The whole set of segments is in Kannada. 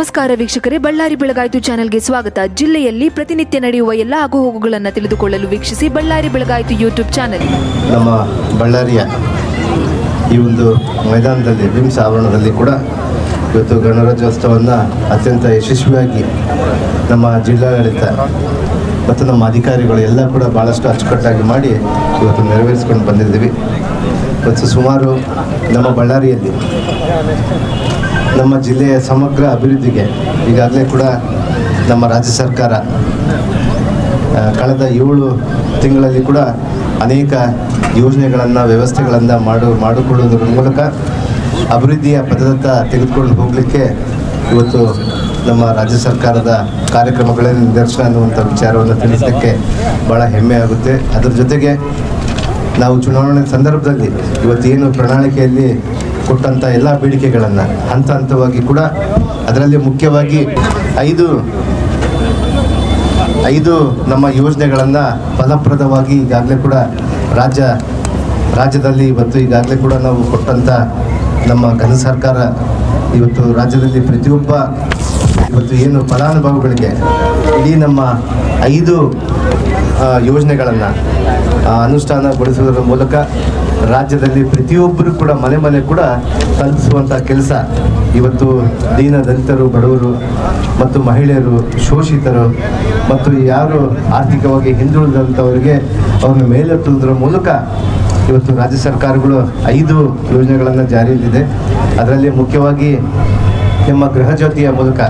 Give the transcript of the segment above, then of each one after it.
ನಮಸ್ಕಾರ ವೀಕ್ಷಕರೇ, ಬಳ್ಳಾರಿ ಬೆಳಗಾಯಿತು ಚಾನೆಲ್ಗೆ ಸ್ವಾಗತ. ಜಿಲ್ಲೆಯಲ್ಲಿ ಪ್ರತಿನಿತ್ಯ ನಡೆಯುವ ಎಲ್ಲ ಆಗುಹೋಗುಗಳನ್ನು ತಿಳಿದುಕೊಳ್ಳಲು ವೀಕ್ಷಿಸಿ ಬಳ್ಳಾರಿ ಬೆಳಗಾಯಿತು ಯೂಟ್ಯೂಬ್ ಚಾನೆಲ್. ನಮ್ಮ ಬಳ್ಳಾರಿಯ ಈ ಒಂದು ಮೈದಾನದಲ್ಲಿ ಬಿಮ್ಸ್ ಆವರಣದಲ್ಲಿ ಕೂಡ ಇವತ್ತು ಗಣರಾಜ್ಯೋತ್ಸವವನ್ನು ಅತ್ಯಂತ ಯಶಸ್ವಿಯಾಗಿ ನಮ್ಮ ಜಿಲ್ಲಾಡಳಿತ ಮತ್ತು ನಮ್ಮ ಅಧಿಕಾರಿಗಳು ಎಲ್ಲ ಕೂಡ ಭಾಳಷ್ಟು ಅಚ್ಚುಕಟ್ಟಾಗಿ ಮಾಡಿ ಇವತ್ತು ನೆರವೇರಿಸ್ಕೊಂಡು ಬಂದಿದ್ದೀವಿ. ಇವತ್ತು ಸುಮಾರು ನಮ್ಮ ಬಳ್ಳಾರಿಯಲ್ಲಿ ನಮ್ಮ ಜಿಲ್ಲೆಯ ಸಮಗ್ರ ಅಭಿವೃದ್ಧಿಗೆ ಈಗಾಗಲೇ ಕೂಡ ನಮ್ಮ ರಾಜ್ಯ ಸರ್ಕಾರ ಕಳೆದ 7 ತಿಂಗಳಲ್ಲಿ ಕೂಡ ಅನೇಕ ಯೋಜನೆಗಳನ್ನು ವ್ಯವಸ್ಥೆಗಳನ್ನು ಮಾಡಿಕೊಳ್ಳುವುದರ ಮೂಲಕ ಅಭಿವೃದ್ಧಿಯ ಪದದತ್ತ ತೆಗೆದುಕೊಂಡು ಹೋಗಲಿಕ್ಕೆ ಇವತ್ತು ನಮ್ಮ ರಾಜ್ಯ ಸರ್ಕಾರದ ಕಾರ್ಯಕ್ರಮಗಳೇ ನಿದರ್ಶನ ಅನ್ನುವಂಥ ವಿಚಾರವನ್ನು ತಿಳಿಸಲಿಕ್ಕೆ ಭಾಳ ಹೆಮ್ಮೆ ಆಗುತ್ತೆ. ಅದರ ಜೊತೆಗೆ ನಾವು ಚುನಾವಣೆ ಸಂದರ್ಭದಲ್ಲಿ ಇವತ್ತೇನು ಪ್ರಣಾಳಿಕೆಯಲ್ಲಿ ಕೊಟ್ಟಂಥ ಎಲ್ಲ ಬೇಡಿಕೆಗಳನ್ನು ಹಂತ ಹಂತವಾಗಿ ಕೂಡ ಅದರಲ್ಲಿ ಮುಖ್ಯವಾಗಿ ಐದು ನಮ್ಮ ಯೋಜನೆಗಳನ್ನು ಫಲಪ್ರದವಾಗಿ ಈಗಾಗಲೇ ಕೂಡ ರಾಜ್ಯದಲ್ಲಿ ಇವತ್ತು ಈಗಾಗಲೇ ಕೂಡ ನಾವು ಕೊಟ್ಟಂಥ ನಮ್ಮ ಘನ ಸರ್ಕಾರ ಇವತ್ತು ರಾಜ್ಯದಲ್ಲಿ ಪ್ರತಿಯೊಬ್ಬ ಇವತ್ತು ಏನು ಫಲಾನುಭವಿಗಳಿಗೆ ಇಡೀ ನಮ್ಮ 5 ಯೋಜನೆಗಳನ್ನು ಅನುಷ್ಠಾನಗೊಳಿಸುವುದರ ಮೂಲಕ ರಾಜ್ಯದಲ್ಲಿ ಪ್ರತಿಯೊಬ್ಬರು ಕೂಡ ಮನೆ ಕೂಡ ತಲುಪಿಸುವಂಥ ಕೆಲಸ ಇವತ್ತು ದೀನ ದಲಿತರು, ಬಡವರು ಮತ್ತು ಮಹಿಳೆಯರು, ಶೋಷಿತರು ಮತ್ತು ಯಾರು ಆರ್ಥಿಕವಾಗಿ ಹಿಂದುಳಿದಂಥವರಿಗೆ ಅವ್ರನ್ನ ಮೇಲೆತ್ತುವುದರ ಮೂಲಕ ಇವತ್ತು ರಾಜ್ಯ ಸರ್ಕಾರಗಳು 5 ಯೋಜನೆಗಳನ್ನು ಜಾರಿಯಲ್ಲಿದೆ. ಅದರಲ್ಲಿ ಮುಖ್ಯವಾಗಿ ನಮ್ಮ ಗೃಹಜ್ಯೋತಿಯ ಮೂಲಕ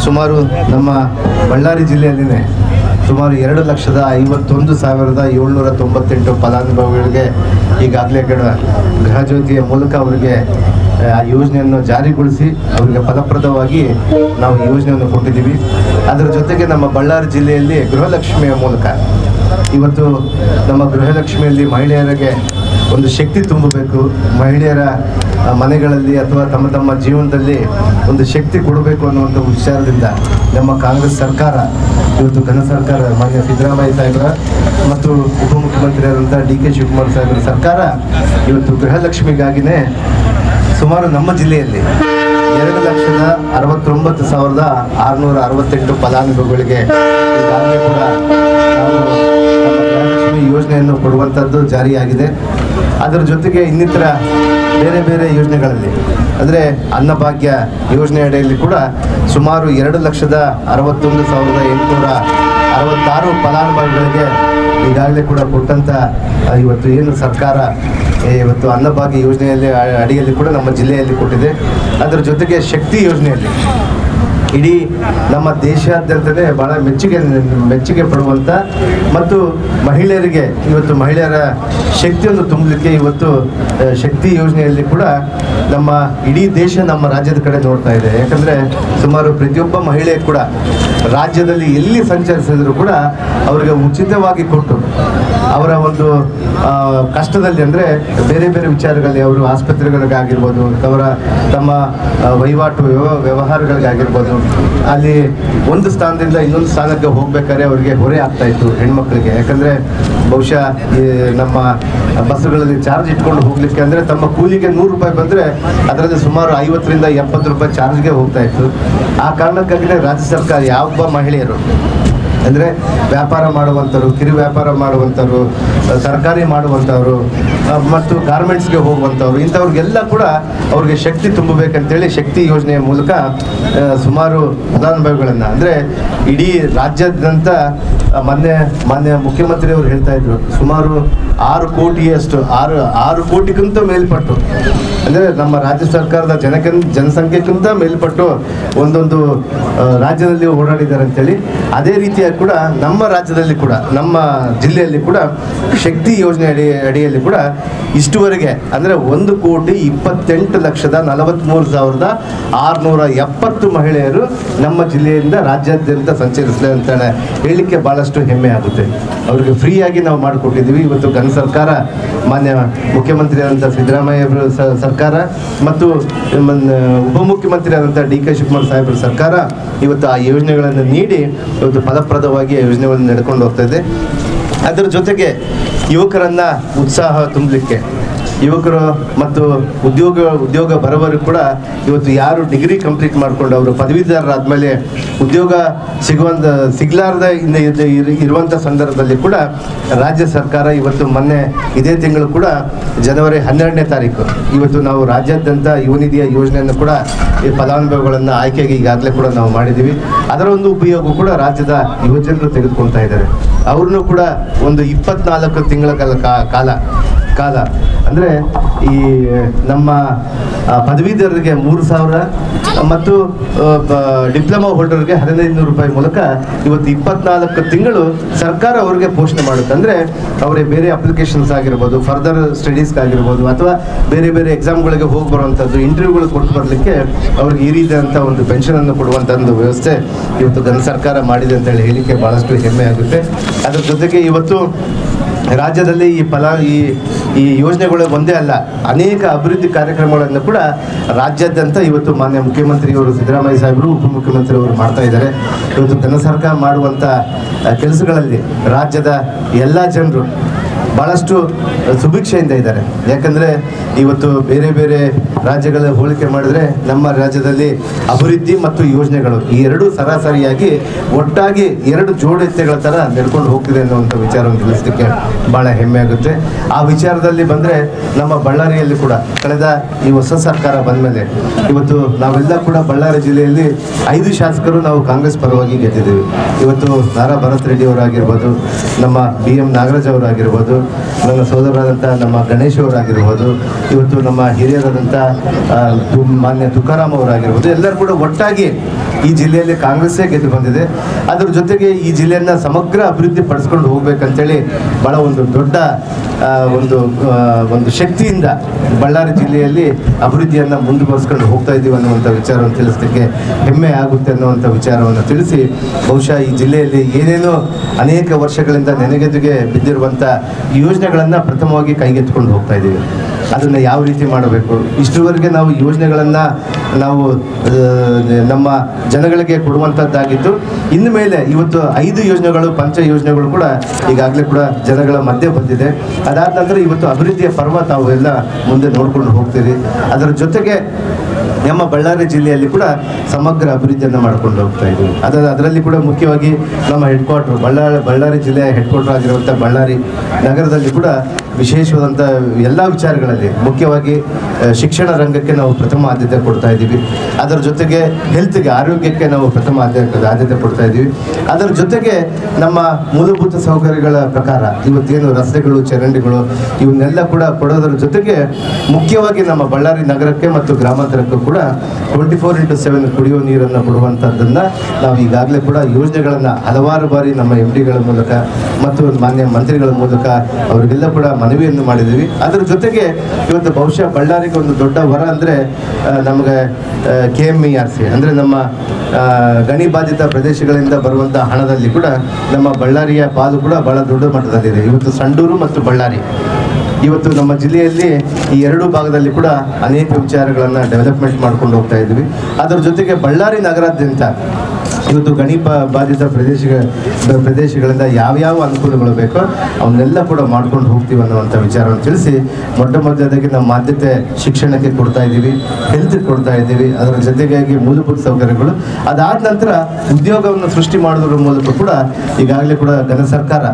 ಸುಮಾರು ನಮ್ಮ ಬಳ್ಳಾರಿ ಜಿಲ್ಲೆಯಲ್ಲಿನೇ ಸುಮಾರು 2,51,798 ಫಲಾನುಭವಿಗಳಿಗೆ ಈಗಾಗಲೇ ಗೃಹಜ್ಯೋತಿಯ ಮೂಲಕ ಅವರಿಗೆ ಆ ಯೋಜನೆಯನ್ನು ಜಾರಿಗೊಳಿಸಿ ಅವರಿಗೆ ಫಲಪ್ರದವಾಗಿ ನಾವು ಈ ಯೋಜನೆಯನ್ನು ಕೊಟ್ಟಿದ್ದೀವಿ. ಅದರ ಜೊತೆಗೆ ನಮ್ಮ ಬಳ್ಳಾರಿ ಜಿಲ್ಲೆಯಲ್ಲಿ ಗೃಹಲಕ್ಷ್ಮಿಯ ಮೂಲಕ ಇವತ್ತು ನಮ್ಮ ಗೃಹಲಕ್ಷ್ಮಿಯಲ್ಲಿ ಮಹಿಳೆಯರಿಗೆ ಒಂದು ಶಕ್ತಿ ತುಂಬಬೇಕು, ಮಹಿಳೆಯರ ಮನೆಗಳಲ್ಲಿ ಅಥವಾ ತಮ್ಮ ಜೀವನದಲ್ಲಿ ಒಂದು ಶಕ್ತಿ ಕೊಡಬೇಕು ಅನ್ನುವಂಥ ವಿಚಾರದಿಂದ ನಮ್ಮ ಕಾಂಗ್ರೆಸ್ ಸರ್ಕಾರ ಇವತ್ತು ಘನ ಸರ್ಕಾರ ಮಾನ್ಯ ಸಿದ್ದರಾಮಯ್ಯ ಸಾಹೇಬರ ಮತ್ತು ಉಪಮುಖ್ಯಮಂತ್ರಿಯಾದಂಥ DK ಶಿವಕುಮಾರ್ ಸಾಹೇಬರ ಸರ್ಕಾರ ಇವತ್ತು ಗೃಹಲಕ್ಷ್ಮಿಗಾಗಿಯೇ ಸುಮಾರು ನಮ್ಮ ಜಿಲ್ಲೆಯಲ್ಲಿ 2,69,668 ಫಲಾನುಭವಿಗಳಿಗೆ ಈಗಾಗಲೇ ಕೂಡ ನಾವು ನಮ್ಮ ಗೃಹಲಕ್ಷ್ಮಿ ಯೋಜನೆಯನ್ನು ಕೊಡುವಂಥದ್ದು ಜಾರಿಯಾಗಿದೆ. ಅದರ ಜೊತೆಗೆ ಇನ್ನಿತರ ಬೇರೆ ಯೋಜನೆಗಳಲ್ಲಿ ಅಂದರೆ ಅನ್ನಭಾಗ್ಯ ಯೋಜನೆ ಅಡಿಯಲ್ಲಿ ಕೂಡ ಸುಮಾರು 2,61,866 ಫಲಾನುಭವಿಗಳಿಗೆ ಈಗಾಗಲೇ ಕೂಡ ಕೊಟ್ಟಂಥ ಇವತ್ತು ಏನು ಸರ್ಕಾರ ಇವತ್ತು ಅನ್ನಭಾಗ್ಯ ಯೋಜನೆಯಲ್ಲಿ ಅಡಿಯಲ್ಲಿ ಕೂಡ ನಮ್ಮ ಜಿಲ್ಲೆಯಲ್ಲಿ ಕೊಟ್ಟಿದೆ. ಅದರ ಜೊತೆಗೆ ಶಕ್ತಿ ಯೋಜನೆಯಲ್ಲಿ ಇಡೀ ನಮ್ಮ ದೇಶಾದ್ಯಂತಲೇ ಭಾಳ ಮೆಚ್ಚುಗೆ ಪಡುವಂಥ ಮತ್ತು ಮಹಿಳೆಯರಿಗೆ ಇವತ್ತು ಮಹಿಳೆಯರ ಶಕ್ತಿಯನ್ನು ತುಂಬಲಿಕ್ಕೆ ಇವತ್ತು ಶಕ್ತಿ ಯೋಜನೆಯಲ್ಲಿ ಕೂಡ ನಮ್ಮ ಇಡೀ ದೇಶ ನಮ್ಮ ರಾಜ್ಯದ ಕಡೆ ನೋಡ್ತಾ ಇದೆ. ಯಾಕಂದರೆ ಸುಮಾರು ಪ್ರತಿಯೊಬ್ಬ ಮಹಿಳೆ ಕೂಡ ರಾಜ್ಯದಲ್ಲಿ ಎಲ್ಲಿ ಸಂಚರಿಸಿದ್ರು ಕೂಡ ಅವರಿಗೆ ಉಚಿತವಾಗಿ ಕೊಟ್ಟು ಅವರ ಒಂದು ಕಷ್ಟದಲ್ಲಿ ಅಂದರೆ ಬೇರೆ ವಿಚಾರಗಳಲ್ಲಿ ಅವರು ಆಸ್ಪತ್ರೆಗಳಿಗಾಗಿರ್ಬೋದು ಅವರ ತಮ್ಮ ವಹಿವಾಟು ವ್ಯವಹಾರಗಳಿಗಾಗಿರ್ಬೋದು ಅಲ್ಲಿ ಒಂದು ಸ್ಥಾನದಿಂದ ಇನ್ನೊಂದು ಸ್ಥಾನಕ್ಕೆ ಹೋಗ್ಬೇಕಾದ್ರೆ ಅವರಿಗೆ ಹೊರೆ ಆಗ್ತಾಯಿತ್ತು ಹೆಣ್ಮಕ್ಳಿಗೆ. ಯಾಕಂದರೆ ಬಹುಶಃ ನಮ್ಮ ಬಸ್ಸುಗಳಲ್ಲಿ ಚಾರ್ಜ್ ಇಟ್ಕೊಂಡು ಹೋಗಲಿಕ್ಕೆ ಅಂದರೆ ತಮ್ಮ ಕೂಲಿಗೆ 100 ರೂಪಾಯಿ ಬಂದರೆ ಅದರಲ್ಲಿ ಸುಮಾರು 50ರಿಂದ 70 ರೂಪಾಯಿ ಚಾರ್ಜ್ಗೆ ಹೋಗ್ತಾಯಿತ್ತು. ಆ ಕಾರಣಕ್ಕಾಗಿಯೇ ರಾಜ್ಯ ಸರ್ಕಾರ ಯಾವೊಬ್ಬ ಮಹಿಳೆಯರು ಅಂದರೆ ವ್ಯಾಪಾರ ಮಾಡುವಂಥವ್ರು, ಕಿರು ವ್ಯಾಪಾರ ಮಾಡುವಂಥವ್ರು, ತರಕಾರಿ ಮಾಡುವಂಥವ್ರು ಮತ್ತು ಗಾರ್ಮೆಂಟ್ಸ್ಗೆ ಹೋಗುವಂಥವ್ರು ಇಂಥವ್ರಿಗೆಲ್ಲ ಕೂಡ ಅವ್ರಿಗೆ ಶಕ್ತಿ ತುಂಬಬೇಕಂತೇಳಿ ಶಕ್ತಿ ಯೋಜನೆಯ ಮೂಲಕ ಸುಮಾರು ಫಲಾನುಭವಿಗಳನ್ನು ಅಂದರೆ ಇಡೀ ರಾಜ್ಯಾದ್ಯಂತ ಮಾನ್ಯ ಮುಖ್ಯಮಂತ್ರಿಯವರು ಹೇಳ್ತಾ ಇದ್ರು ಸುಮಾರು 6 ಕೋಟಿಯಷ್ಟು 6 ಕೋಟಿಗಿಂತ ಮೇಲ್ಪಟ್ಟು ಅಂದರೆ ನಮ್ಮ ರಾಜ್ಯ ಸರ್ಕಾರದ ಜನಸಂಖ್ಯೆಗಿಂತ ಮೇಲ್ಪಟ್ಟು ಒಂದೊಂದು ರಾಜ್ಯದಲ್ಲಿ ಓಡಾಡಿದ್ದಾರೆ ಅಂತೇಳಿ. ಅದೇ ರೀತಿಯಾಗಿ ಕೂಡ ನಮ್ಮ ರಾಜ್ಯದಲ್ಲಿ ಕೂಡ ನಮ್ಮ ಜಿಲ್ಲೆಯಲ್ಲಿ ಕೂಡ ಶಕ್ತಿ ಯೋಜನೆ ಅಡಿಯಲ್ಲಿ ಕೂಡ ಇಷ್ಟುವರೆಗೆ ಅಂದರೆ 1,28,43,670 ಮಹಿಳೆಯರು ನಮ್ಮ ಜಿಲ್ಲೆಯಿಂದ ರಾಜ್ಯಾದ್ಯಂತ ಸಂಚರಿಸಲಿ ಅಂತ ಹೇಳಲಿಕ್ಕೆ ಭಾಳಷ್ಟು ಹೆಮ್ಮೆ ಆಗುತ್ತೆ. ಅವರಿಗೆ ಫ್ರೀಯಾಗಿ ನಾವು ಮಾಡಿಕೊಟ್ಟಿದ್ದೀವಿ. ಇವತ್ತು ಘನ ಸರ್ಕಾರ ಮಾನ್ಯ ಮುಖ್ಯಮಂತ್ರಿಯಾದಂಥ ಸಿದ್ದರಾಮಯ್ಯ ಸರ್ಕಾರ ಮತ್ತು ಉಪಮುಖ್ಯಮಂತ್ರಿಯಾದಂಥ DK ಶಿವಕುಮಾರ್ ಸಾಹೇಬರ ಸರ್ಕಾರ ಇವತ್ತು ಆ ಯೋಜನೆಗಳನ್ನು ನೀಡಿ ಇವತ್ತು ಫಲಪ್ರದವಾಗಿ ಯೋಜನೆಗಳನ್ನು ನಡ್ಕೊಂಡು ಹೋಗ್ತಾ ಇದೆ. ಅದರ ಜೊತೆಗೆ ಯುವಕರನ್ನು ಉತ್ಸಾಹ ತುಂಬಲಿಕ್ಕೆ ಯುವಕರು ಮತ್ತು ಉದ್ಯೋಗ ಬರೋವರೆಗೂ ಕೂಡ ಇವತ್ತು ಯಾರು ಡಿಗ್ರಿ ಕಂಪ್ಲೀಟ್ ಮಾಡಿಕೊಂಡು ಅವರು ಪದವೀಧರರಾದ್ಮೇಲೆ ಉದ್ಯೋಗ ಸಿಗಲಾರ್ದ ಇರುವಂಥ ಸಂದರ್ಭದಲ್ಲಿ ಕೂಡ ರಾಜ್ಯ ಸರ್ಕಾರ ಇವತ್ತು ಮೊನ್ನೆ ಇದೇ ತಿಂಗಳು ಕೂಡ ಜನವರಿ 12ನೇ ತಾರೀಕು ಇವತ್ತು ನಾವು ರಾಜ್ಯಾದ್ಯಂತ ಯುವನಿಧಿಯ ಯೋಜನೆಯನ್ನು ಕೂಡ ಈ ಫಲಾನುಭವಿಗಳನ್ನು ಆಯ್ಕೆಗೆ ಈಗಾಗಲೇ ಕೂಡ ನಾವು ಮಾಡಿದ್ದೀವಿ. ಅದರ ಒಂದು ಉಪಯೋಗ ಕೂಡ ರಾಜ್ಯದ ಯುವಜನರು ತೆಗೆದುಕೊಳ್ತಾ ಇದ್ದಾರೆ. ಅವ್ರನ್ನೂ ಕೂಡ ಒಂದು 24 ತಿಂಗಳ ಕಾಲ ಅಂದರೆ ಈ ನಮ್ಮ ಪದವೀಧರರಿಗೆ 3,000 ಮತ್ತು ಡಿಪ್ಲೊಮಾ ಹೋಲ್ಡರ್ಗೆ 1,500 ರೂಪಾಯಿ ಮೂಲಕ ಇವತ್ತು 24 ತಿಂಗಳು ಸರ್ಕಾರ ಅವ್ರಿಗೆ ಪೋಷಣೆ ಮಾಡುತ್ತೆ. ಅಂದರೆ ಅವರೇ ಬೇರೆ ಅಪ್ಲಿಕೇಶನ್ಸ್ ಆಗಿರ್ಬೋದು, ಫರ್ದರ್ ಸ್ಟಡೀಸ್ಗಾಗಿರ್ಬೋದು, ಅಥವಾ ಬೇರೆ ಬೇರೆ ಎಕ್ಸಾಮ್ಗಳಿಗೆ ಹೋಗಿ ಬರುವಂಥದ್ದು, ಇಂಟರ್ವ್ಯೂಗಳು ಕೊಟ್ಟು ಬರಲಿಕ್ಕೆ ಅವ್ರಿಗೆ ಈ ರೀತಿಯಾದಂಥ ಒಂದು ಪೆನ್ಷನನ್ನು ಕೊಡುವಂಥ ಒಂದು ವ್ಯವಸ್ಥೆ ಇವತ್ತು ಘನ ಸರ್ಕಾರ ಮಾಡಿದೆ ಅಂತ ಹೇಳಿಕೆ ಭಾಳಷ್ಟು ಹೆಮ್ಮೆ ಆಗುತ್ತೆ. ಅದರ ಜೊತೆಗೆ ಇವತ್ತು ರಾಜ್ಯದಲ್ಲಿ ಈ ಯೋಜನೆಗಳು ಒಂದೇ ಅಲ್ಲ, ಅನೇಕ ಅಭಿವೃದ್ಧಿ ಕಾರ್ಯಕ್ರಮಗಳನ್ನು ಕೂಡ ರಾಜ್ಯಾದ್ಯಂತ ಇವತ್ತು ಮಾನ್ಯ ಮುಖ್ಯಮಂತ್ರಿಯವರು ಸಿದ್ದರಾಮಯ್ಯ ಸಾಹೇಬರು, ಉಪಮುಖ್ಯಮಂತ್ರಿಯವರು ಮಾಡ್ತಾ ಇದ್ದಾರೆ. ಇವತ್ತು ಘನ ಸರ್ಕಾರ ಮಾಡುವಂಥ ಕೆಲಸಗಳಲ್ಲಿ ರಾಜ್ಯದ ಎಲ್ಲ ಜನರು ಭಾಳಷ್ಟು ಸುಭಿಕ್ಷೆಯಿಂದ ಇದ್ದಾರೆ. ಯಾಕಂದರೆ ಇವತ್ತು ಬೇರೆ ಬೇರೆ ರಾಜ್ಯಗಳ ಹೋಲಿಕೆ ಮಾಡಿದ್ರೆ ನಮ್ಮ ರಾಜ್ಯದಲ್ಲಿ ಅಭಿವೃದ್ಧಿ ಮತ್ತು ಯೋಜನೆಗಳು ಈ ಎರಡೂ ಸರಾಸರಿಯಾಗಿ ಒಟ್ಟಾಗಿ 2 ಜೋಡೆತ್ತೆಗಳ ಥರ ನಡ್ಕೊಂಡು ಹೋಗ್ತಿದೆ ಅನ್ನುವಂಥ ವಿಚಾರವನ್ನು ತಿಳಿಸಲಿಕ್ಕೆ ಭಾಳ ಹೆಮ್ಮೆ ಆಗುತ್ತೆ. ಆ ವಿಚಾರದಲ್ಲಿ ಬಂದರೆ ನಮ್ಮ ಬಳ್ಳಾರಿಯಲ್ಲಿ ಕೂಡ ಕಳೆದ ಈ ಹೊಸ ಸರ್ಕಾರ ಬಂದ ಮೇಲೆ ಇವತ್ತು ನಾವೆಲ್ಲ ಕೂಡ ಬಳ್ಳಾರಿ ಜಿಲ್ಲೆಯಲ್ಲಿ 5 ಶಾಸಕರು ನಾವು ಕಾಂಗ್ರೆಸ್ ಪರವಾಗಿ ಗೆದ್ದಿದ್ದೀವಿ. ಇವತ್ತು ನಾರಾ ಭರತ್ ರೆಡ್ಡಿ ಅವರಾಗಿರ್ಬೋದು, ನಮ್ಮ BM ನಾಗರಾಜ್ ಅವರಾಗಿರ್ಬೋದು, ನನ್ನ ಸೋದರರಾದಂಥ ನಮ್ಮ ಗಣೇಶ್ ಅವರಾಗಿರ್ಬೋದು, ಇವತ್ತು ನಮ್ಮ ಹಿರಿಯರಾದಂಥ ಮಾನ್ಯ ತುಕಾರಾಮ್ ಅವರಾಗಿರ್ಬೋದು, ಎಲ್ಲರೂ ಕೂಡ ಒಟ್ಟಾಗಿ ಈ ಜಿಲ್ಲೆಯಲ್ಲಿ ಕಾಂಗ್ರೆಸ್ಸೇ ಗೆದ್ದು ಬಂದಿದೆ. ಅದ್ರ ಜೊತೆಗೆ ಈ ಜಿಲ್ಲೆಯನ್ನು ಸಮಗ್ರ ಅಭಿವೃದ್ಧಿ ಪಡಿಸ್ಕೊಂಡು ಹೋಗ್ಬೇಕಂತೇಳಿ ಭಾಳ ಒಂದು ದೊಡ್ಡ ಒಂದು ಶಕ್ತಿಯಿಂದ ಬಳ್ಳಾರಿ ಜಿಲ್ಲೆಯಲ್ಲಿ ಅಭಿವೃದ್ಧಿಯನ್ನು ಮುಂದುವರಿಸ್ಕೊಂಡು ಹೋಗ್ತಾ ಇದ್ದೀವಿ ಅನ್ನುವಂಥ ವಿಚಾರವನ್ನು ತಿಳಿಸಲಿಕ್ಕೆ ಹೆಮ್ಮೆ ಆಗುತ್ತೆ ಅನ್ನುವಂಥ ವಿಚಾರವನ್ನು ತಿಳಿಸಿ, ಬಹುಶಃ ಈ ಜಿಲ್ಲೆಯಲ್ಲಿ ಏನೇನೋ ಅನೇಕ ವರ್ಷಗಳಿಂದ ನೆನೆಗೆದಿಗೆ ಬಿದ್ದಿರುವಂಥ ಯೋಜನೆಗಳನ್ನು ಪ್ರಥಮವಾಗಿ ಕೈಗೆತ್ತಿಕೊಂಡು ಹೋಗ್ತಾ ಇದ್ದೀವಿ. ಅದನ್ನು ಯಾವ ರೀತಿ ಮಾಡಬೇಕು, ಇಷ್ಟುವರೆಗೆ ನಾವು ಯೋಜನೆಗಳನ್ನು ನಾವು ನಮ್ಮ ಜನಗಳಿಗೆ ಕೊಡುವಂಥದ್ದಾಗಿತ್ತು. ಇನ್ನು ಮೇಲೆ ಇವತ್ತು 5 ಯೋಜನೆಗಳು, ಪಂಚ ಯೋಜನೆಗಳು ಕೂಡ ಈಗಾಗಲೇ ಕೂಡ ಜನಗಳ ಮಧ್ಯೆ ಬಂದಿದೆ. ಅದಾದ ನಂತರ ಇವತ್ತು ಅಭಿವೃದ್ಧಿಯ ಪರ್ವ ತಾವು ಎಲ್ಲ ಮುಂದೆ ನೋಡ್ಕೊಂಡು ಹೋಗ್ತೀರಿ. ಅದರ ಜೊತೆಗೆ ನಮ್ಮ ಬಳ್ಳಾರಿ ಜಿಲ್ಲೆಯಲ್ಲಿ ಕೂಡ ಸಮಗ್ರ ಅಭಿವೃದ್ಧಿಯನ್ನು ಮಾಡ್ಕೊಂಡು ಹೋಗ್ತಾ ಇದ್ದೀವಿ. ಅದರಲ್ಲಿ ಕೂಡ ಮುಖ್ಯವಾಗಿ ನಮ್ಮ ಹೆಡ್ಕ್ವಾರ್ಟ್ರು ಬಳ್ಳಾರಿ ಜಿಲ್ಲೆಯ ಹೆಡ್ಕ್ವಾರ್ಟರ್ ಆಗಿರುವಂಥ ಬಳ್ಳಾರಿ ನಗರದಲ್ಲಿ ಕೂಡ ವಿಶೇಷವಾದಂಥ ಎಲ್ಲ ವಿಚಾರಗಳಲ್ಲಿ ಮುಖ್ಯವಾಗಿ ಶಿಕ್ಷಣ ರಂಗಕ್ಕೆ ನಾವು ಪ್ರಥಮ ಆದ್ಯತೆ ಕೊಡ್ತಾ ಇದ್ದೀವಿ. ಅದರ ಜೊತೆಗೆ ಹೆಲ್ತ್ಗೆ, ಆರೋಗ್ಯಕ್ಕೆ ನಾವು ಪ್ರಥಮ ಆದ್ಯತೆ ಕೊಡ್ತಾ ಇದ್ದೀವಿ. ಅದರ ಜೊತೆಗೆ ನಮ್ಮ ಮೂಲಭೂತ ಸೌಕರ್ಯಗಳ ಪ್ರಕಾರ ಇವತ್ತೇನು ರಸ್ತೆಗಳು, ಚರಂಡಿಗಳು ಇವನ್ನೆಲ್ಲ ಕೂಡ ಕೊಡೋದರ ಜೊತೆಗೆ ಮುಖ್ಯವಾಗಿ ನಮ್ಮ ಬಳ್ಳಾರಿ ನಗರಕ್ಕೆ ಮತ್ತು ಗ್ರಾಮಾಂತರಕ್ಕೂ ಕೂಡ 24x7 ಕುಡಿಯುವ ನೀರನ್ನು ಕೊಡುವಂಥದ್ದನ್ನು ನಾವು ಈಗಾಗಲೇ ಕೂಡ ಯೋಜನೆಗಳನ್ನು ಹಲವಾರು ಬಾರಿ ನಮ್ಮ MDಗಳ ಮೂಲಕ ಮತ್ತು ಮಾನ್ಯ ಮಂತ್ರಿಗಳ ಮೂಲಕ ಅವರಿಗೆಲ್ಲ ಕೂಡ ಮನವಿಯನ್ನು ಮಾಡಿದ್ದೀವಿ. ಅದರ ಜೊತೆಗೆ ಇವತ್ತು ಬಹುಶಃ ಬಳ್ಳಾರಿಗೆ ಒಂದು ದೊಡ್ಡ ವರ ಅಂದರೆ ನಮಗೆ KMERC ಅಂದರೆ ನಮ್ಮ ಗಣಿ ಬಾಧಿತ ಪ್ರದೇಶಗಳಿಂದ ಬರುವಂಥ ಹಣದಲ್ಲಿ ಕೂಡ ನಮ್ಮ ಬಳ್ಳಾರಿಯ ಪಾಲು ಕೂಡ ಬಹಳ ದೊಡ್ಡ ಮಟ್ಟದಲ್ಲಿದೆ. ಇವತ್ತು ಸಂಡೂರು ಮತ್ತು ಬಳ್ಳಾರಿ ಇವತ್ತು ನಮ್ಮ ಜಿಲ್ಲೆಯಲ್ಲಿ ಈ 2 ಭಾಗದಲ್ಲಿ ಕೂಡ ಅನೇಕ ವಿಚಾರಗಳನ್ನು ಡೆವಲಪ್ಮೆಂಟ್ ಮಾಡ್ಕೊಂಡು ಹೋಗ್ತಾ ಇದ್ವಿ. ಅದರ ಜೊತೆಗೆ ಬಳ್ಳಾರಿ ನಗರಾದ್ಯಂತ ಇವತ್ತು ಗಣಿ ಬಾಧಿತ ಪ್ರದೇಶಗಳಿಂದ ಯಾವ್ಯಾವ ಅನುಕೂಲಗಳು ಬೇಕೋ ಅವನ್ನೆಲ್ಲ ಕೂಡ ಮಾಡ್ಕೊಂಡು ಹೋಗ್ತೀವಿ ಅನ್ನುವಂಥ ವಿಚಾರವನ್ನು ತಿಳಿಸಿ, ಮೊದಲದಾಗಿ ನಮ್ಮ ಆದ್ಯತೆ ಶಿಕ್ಷಣಕ್ಕೆ ಕೊಡ್ತಾ ಇದ್ದೀವಿ, ಹೆಲ್ತ್ಗೆ ಕೊಡ್ತಾ ಇದ್ದೀವಿ. ಅದರ ಜೊತೆಗಾಗಿ ಮೂಲಭೂತ ಸೌಕರ್ಯಗಳು, ಅದಾದ ನಂತರ ಉದ್ಯೋಗವನ್ನು ಸೃಷ್ಟಿ ಮಾಡೋದ್ರ ಮೂಲಕ ಕೂಡ ಈಗಾಗಲೇ ಕೂಡ ಘನ ಸರ್ಕಾರ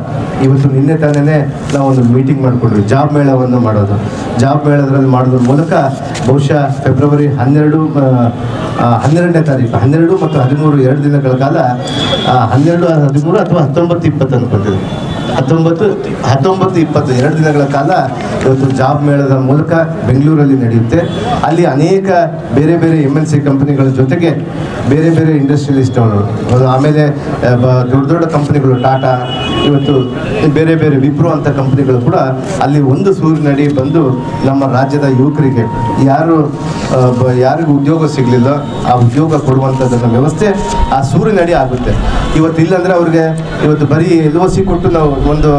ಇವತ್ತು ನಿನ್ನೆ ತಾನೇ ನಾವು ಒಂದು ಮೀಟಿಂಗ್ ಮಾಡಿಕೊಂಡ್ವಿ. ಜಾಬ್ ಮೇಳವನ್ನು ಮಾಡೋದು, ಜಾಬ್ ಮೇಳದ್ರಲ್ಲಿ ಮಾಡೋದ್ರ ಮೂಲಕ ಬಹುಶಃ ಫೆಬ್ರವರಿ 12ನೇ ತಾರೀಕು 12 ಮತ್ತು 13 2 ದಿನಗಳ ಕಾಲ 12, 13 ಅಥವಾ 19, 20 ಅನ್ಕೊಳ್ತೀವಿ 19, 20 2 ದಿನಗಳ ಕಾಲ ಇವತ್ತು ಜಾಬ್ ಮೇಳದ ಮೂಲಕ ಬೆಂಗಳೂರಲ್ಲಿ ನಡೆಯುತ್ತೆ. ಅಲ್ಲಿ ಅನೇಕ ಬೇರೆ ಬೇರೆ MNC ಕಂಪನಿಗಳ ಜೊತೆಗೆ ಬೇರೆ ಬೇರೆ ಇಂಡಸ್ಟ್ರಿಯಲಿಸ್ಟ್ ಅವರು, ಆಮೇಲೆ ದೊಡ್ಡ ಕಂಪನಿಗಳು ಟಾಟಾ, ಇವತ್ತು ಬೇರೆ ಬೇರೆ ವಿಪ್ರೋ ಅಂತ ಕಂಪನಿಗಳು ಕೂಡ ಅಲ್ಲಿ ಒಂದು ಸೂರಿನಡಿ ಬಂದು ನಮ್ಮ ರಾಜ್ಯದ ಯುವಕರಿಗೆ ಯಾರಿಗೂ ಉದ್ಯೋಗ ಸಿಗಲಿಲ್ಲ ಆ ಉದ್ಯೋಗ ಕೊಡುವಂಥದ್ದನ್ನು ವ್ಯವಸ್ಥೆ ಆ ಸೂರಿನಡಿ ಆಗುತ್ತೆ. ಇವತ್ತು ಇಲ್ಲಾಂದರೆ ಅವ್ರಿಗೆ ಇವತ್ತು ಬರೀ LOC ಕೊಟ್ಟು ನಾವು ಒಂದು